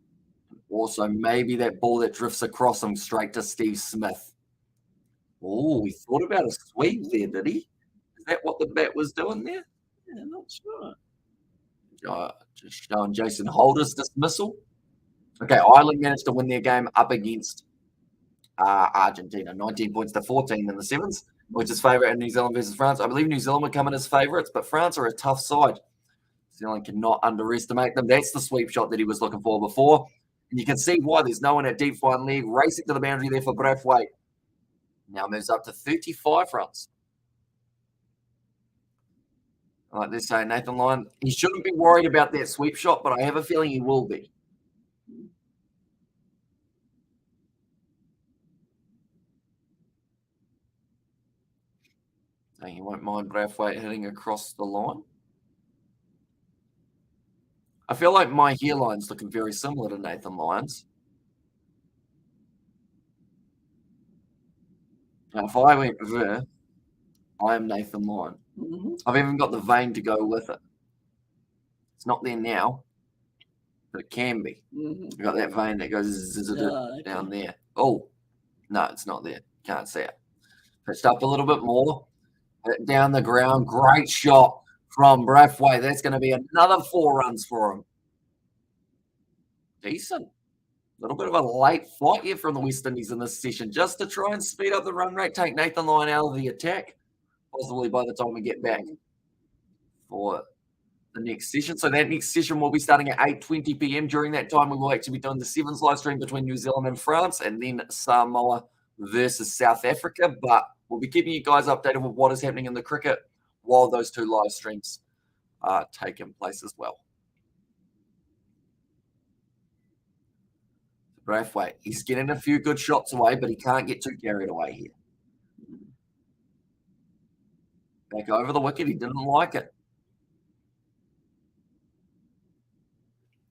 Also, maybe that ball that drifts across him straight to Steve Smith. Oh, he thought about a sweep there, did he? Is that what the bat was doing there? Yeah, not sure. Just showing Jason Holder's dismissal. Okay, Ireland managed to win their game up against Argentina, 19 points to 14 in the sevens, which is favourite in New Zealand versus France. I believe New Zealand would come in as favourites, but France are a tough side. New Zealand cannot underestimate them. That's the sweep shot that he was looking for before. And you can see why there's no one at deep fine leg racing to the boundary there for Braithwaite. Now moves up to 35 runs. Like this say, Nathan Lyon, he shouldn't be worried about that sweep shot, but I have a feeling he will be. So he won't mind Braithwaite hitting across the line. I feel like my hairline's looking very similar to Nathan Lyon's. Now, if I went there, I am Nathan Lyon. Mm-hmm. I've even got the vein to go with it. It's not there now, but it can be. Mm-hmm. I've got that vein that goes down there. Oh, no, it's not there. Can't see it. Pitched up a little bit more. Hit down the ground. Great shot from Braithwaite. That's going to be another 4 runs for him. Decent. A little bit of a late flight here from the West Indies in this session, just to try and speed up the run rate, take Nathan Lyon out of the attack, possibly by the time we get back for the next session. So that next session will be starting at 8:20 p.m. During that time, we will actually be doing the sevens live stream between New Zealand and France, and then Samoa versus South Africa. But we'll be keeping you guys updated with what is happening in the cricket while those 2 live streams are taking place as well. Braithwaite, he's getting a few good shots away, but he can't get too carried away here. Back over the wicket, he didn't like it.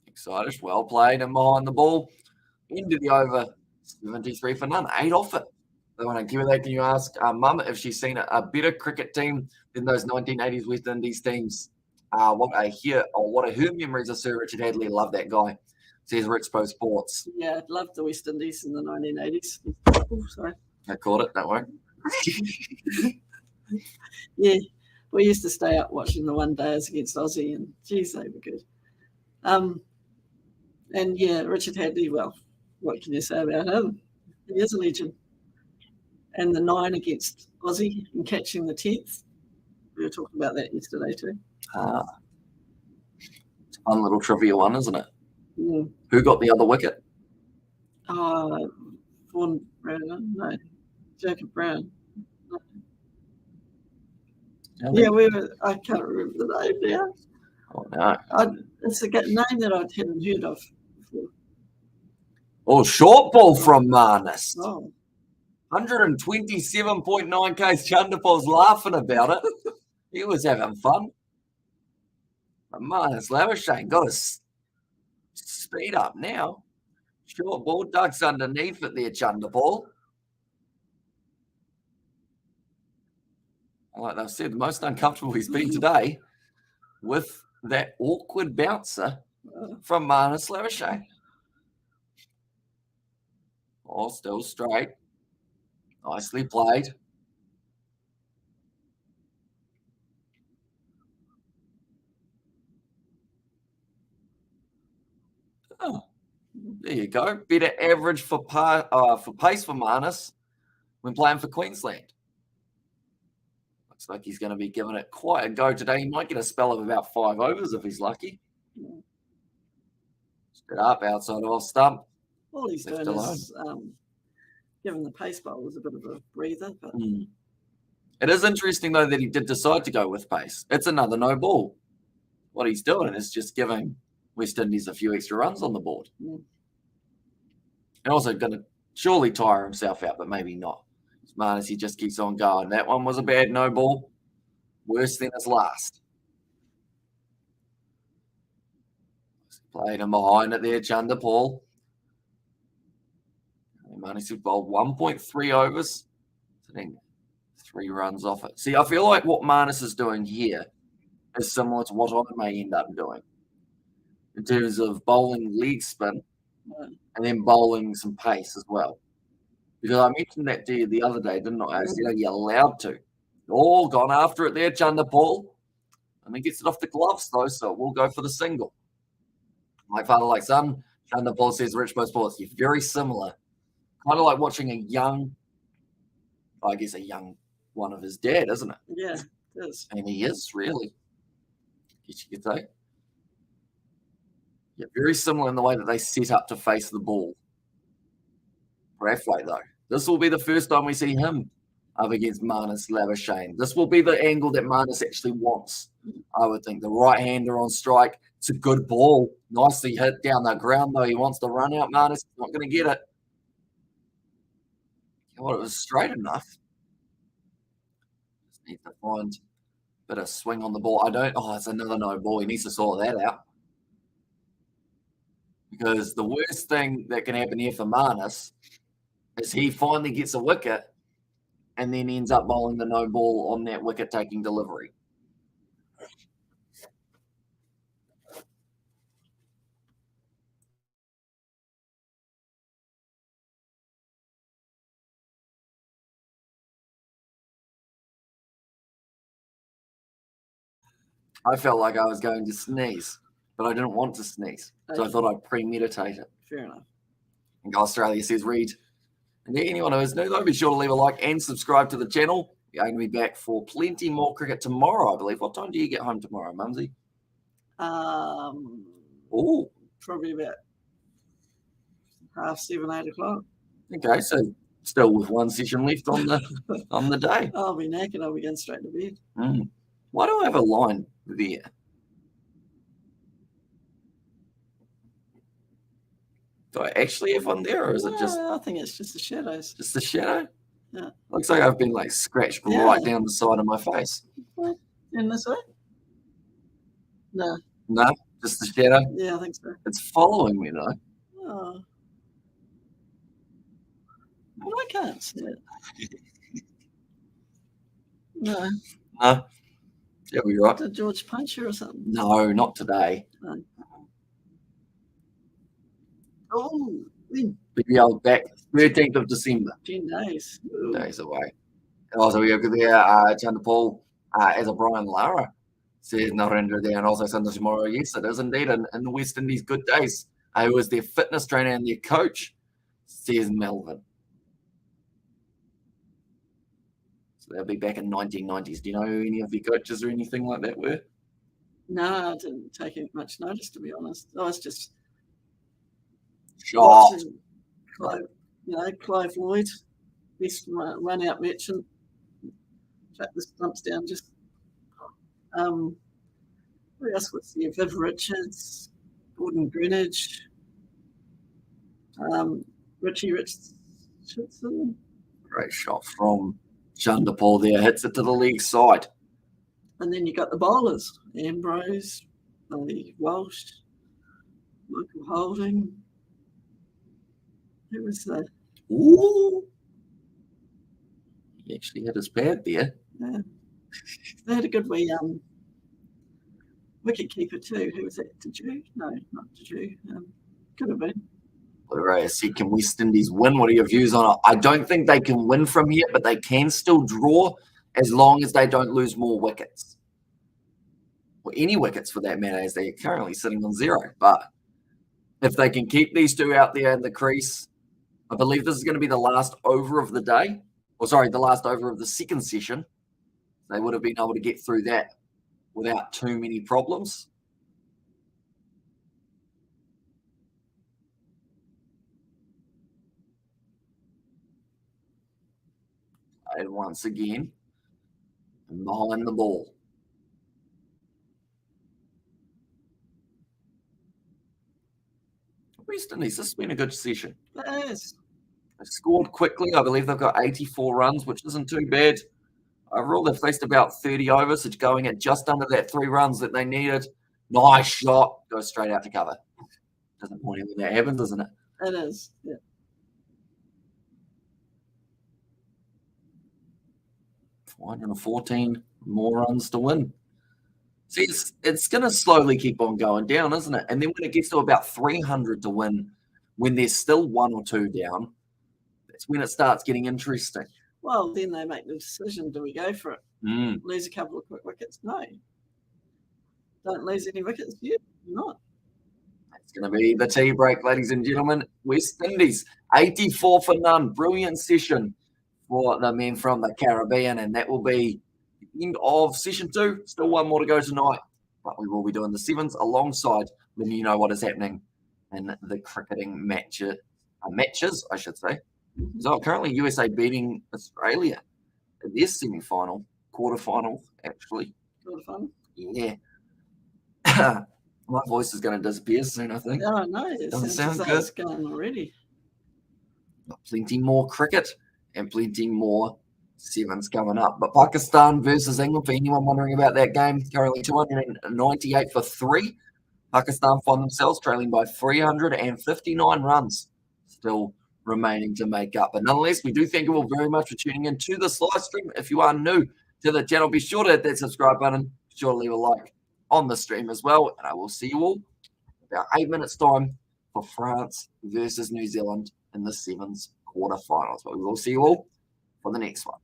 Excited, well played, and behind the ball. Into the over, 73 for none, 8 off it. So when I give her that, can you ask Mum if she's seen a better cricket team than those 1980s West Indies teams? What are her memories of Sir Richard Hadley? Love that guy. Says Rexpo Sports. Yeah, I'd love the West Indies in the 1980s. Oh, sorry. I caught it, don't worry. Yeah, we used to stay up watching the one days against Aussie, and geez, they were good. And yeah, Richard Hadley, well, what can you say about him? He is a legend. And the 9 against Aussie and catching the 10th. We were talking about that yesterday too. It's a fun little trivia one, isn't it? Mm. Who got the other wicket? Vaughan Brown, no, Jacob Brown. No. Yeah, I can't remember the name now. Oh, no. It's a name that I hadn't heard of before. Oh, short ball from Marnus. Oh. 127.9 Ks. Chandapal's laughing about it. He was having fun. But Marnus Labuschagne got his speed up now. Short ball, ducks underneath it there, Chandapal. Like they've said, the most uncomfortable he's been today with that awkward bouncer from Marnus Labuschagne. Oh, still straight. Nicely played. Oh, There you go. Better average for pace for Marnus when playing for Queensland. Looks like he's going to be giving it quite a go today. He might get a spell of about 5 overs if he's lucky. Straight up outside off stump. All he's doing is giving the pace bowlers a bit of a breather. But It is interesting, though, that he did decide to go with pace. It's another no ball. What he's doing is just giving West Indies a few extra runs on the board. And also going to surely tire himself out, but maybe not. Marnus, he just keeps on going. That one was a bad no ball. Worse than his last. Played him behind it there, Chanderpaul. Marnus has bowled 1.3 overs. Sitting 3 runs off it. See, I feel like what Marnus is doing here is similar to what I may end up doing in terms of bowling leg spin and then bowling some pace as well. Because I mentioned that to you the other day, didn't I? I said, you're allowed to. Oh, gone after it there, Chanderpaul. And then gets it off the gloves, though, so we'll go for the single. Like father, like son, Chanderpaul says, Rich Bo Sports, you're very similar. Kind of like watching a young one of his dad, isn't it? Yeah, it is. And he is, really. Guess you could say. Yeah, very similar in the way that they set up to face the ball. Brathwaite, though. This will be the first time we see him up against Marnus Labuschagne. This will be the angle that Marnus actually wants, I would think. The right-hander on strike. It's a good ball. Nicely hit down the ground, though. He wants to run out. Marnus is not going to get it. Well, it was straight enough. Just needs to find a bit of swing on the ball. It's another no ball. He needs to sort that out. Because the worst thing that can happen here for Marnus is he finally gets a wicket and then ends up bowling the no ball on that wicket-taking delivery. I felt like I was going to sneeze, but I didn't want to sneeze. So I thought I'd premeditate it. Fair enough. And Australia says, Reed. And anyone who is new, though, be sure to leave a like and subscribe to the channel. We're going to be back for plenty more cricket tomorrow, I believe. What time do you get home tomorrow, Mumsy? Probably about 7:30, 8 o'clock. Okay, so still with one session left on the day. I'll be knackered. I'll be going straight to bed. Why do I have a line there? Do I actually have one there, or is it just... I think it's just the shadows. Just the shadow? Yeah. Looks like I've been scratched right down the side of my face. What? In this way? No. No? Just the shadow? Yeah, I think so. It's following me, though. Oh. Well, I can't see it. No. No? Yeah, we're right. Did George punch you or something? No, not today. No. Oh, when? We'll be back 13th of December. 10 days. 10 days away. And also, we go there, Chanderpaul, as a Brian Lara says, Narendra there, and also Sunday tomorrow. Yes, it is indeed in the West Indies good days. Who is their fitness trainer and their coach, says Melvin. So they'll be back in 1990s. Do you know who any of your coaches or anything like that were? No, I didn't take much notice, to be honest. I was just shocked. Clive Lloyd, best run-out merchant. Track the stumps down. Just who else was there? Viv Richards, Gordon Greenidge, Richie Richardson. Great shot from Chanderpaul there. Hits it to the leg side. And then you got the bowlers: Ambrose, Walsh, Michael Holding. Who was that? Ooh. He actually had his pad there. Yeah. They had a good wee wicket keeper too. Who was that? Did you? No, not did you. Could have been. Right, said, can West Indies win? What are your views on it? I don't think they can win from here, but they can still draw as long as they don't lose more wickets. Or any wickets for that matter, as they're currently sitting on 0. But if they can keep these two out there in the crease, I believe this is going to be the last over of the day. Or sorry, the last over of the second session. They would have been able to get through that without too many problems. And once again, behind the ball. West Indies, this has been a good session. It is. They scored quickly. I believe they've got 84 runs, which isn't too bad. Overall, they've faced about 30 overs, so going at just under that 3 runs that they needed. Nice shot. Goes straight out to cover. Doesn't point out when that happens, doesn't it? It is, yeah. $414 more runs to win. See, it's going to slowly keep on going down, isn't it? And then when it gets to about 300 to win, when there's still 1 or 2 down, that's when it starts getting interesting. Well, then they make the decision, do we go for it? Lose a couple of quick wickets? No. Don't lose any wickets yet. Not. It's going to be the tea break, ladies and gentlemen. West Indies, 84 for none. Brilliant session for the men from the Caribbean, and that will be the end of session 2. Still 1 more to go tonight, but we will be doing the 7s alongside letting you know what is happening in the cricketing matches, I should say. So currently USA beating Australia in their semi-final, quarter-final, actually. Quarter-final? Yeah. My voice is going to disappear soon, I think. Oh, no. It doesn't sound good. It's going already. Got plenty more cricket and plenty more 7s coming up. But Pakistan versus England, for anyone wondering about that game, currently 298 for 3. Pakistan find themselves trailing by 359 runs. Still remaining to make up. But nonetheless, we do thank you all very much for tuning in to this live stream. If you are new to the channel, be sure to hit that subscribe button. Be sure to leave a like on the stream as well. And I will see you all in about 8 minutes time for France versus New Zealand in the 7s quarterfinals. But we will see you all for the next one.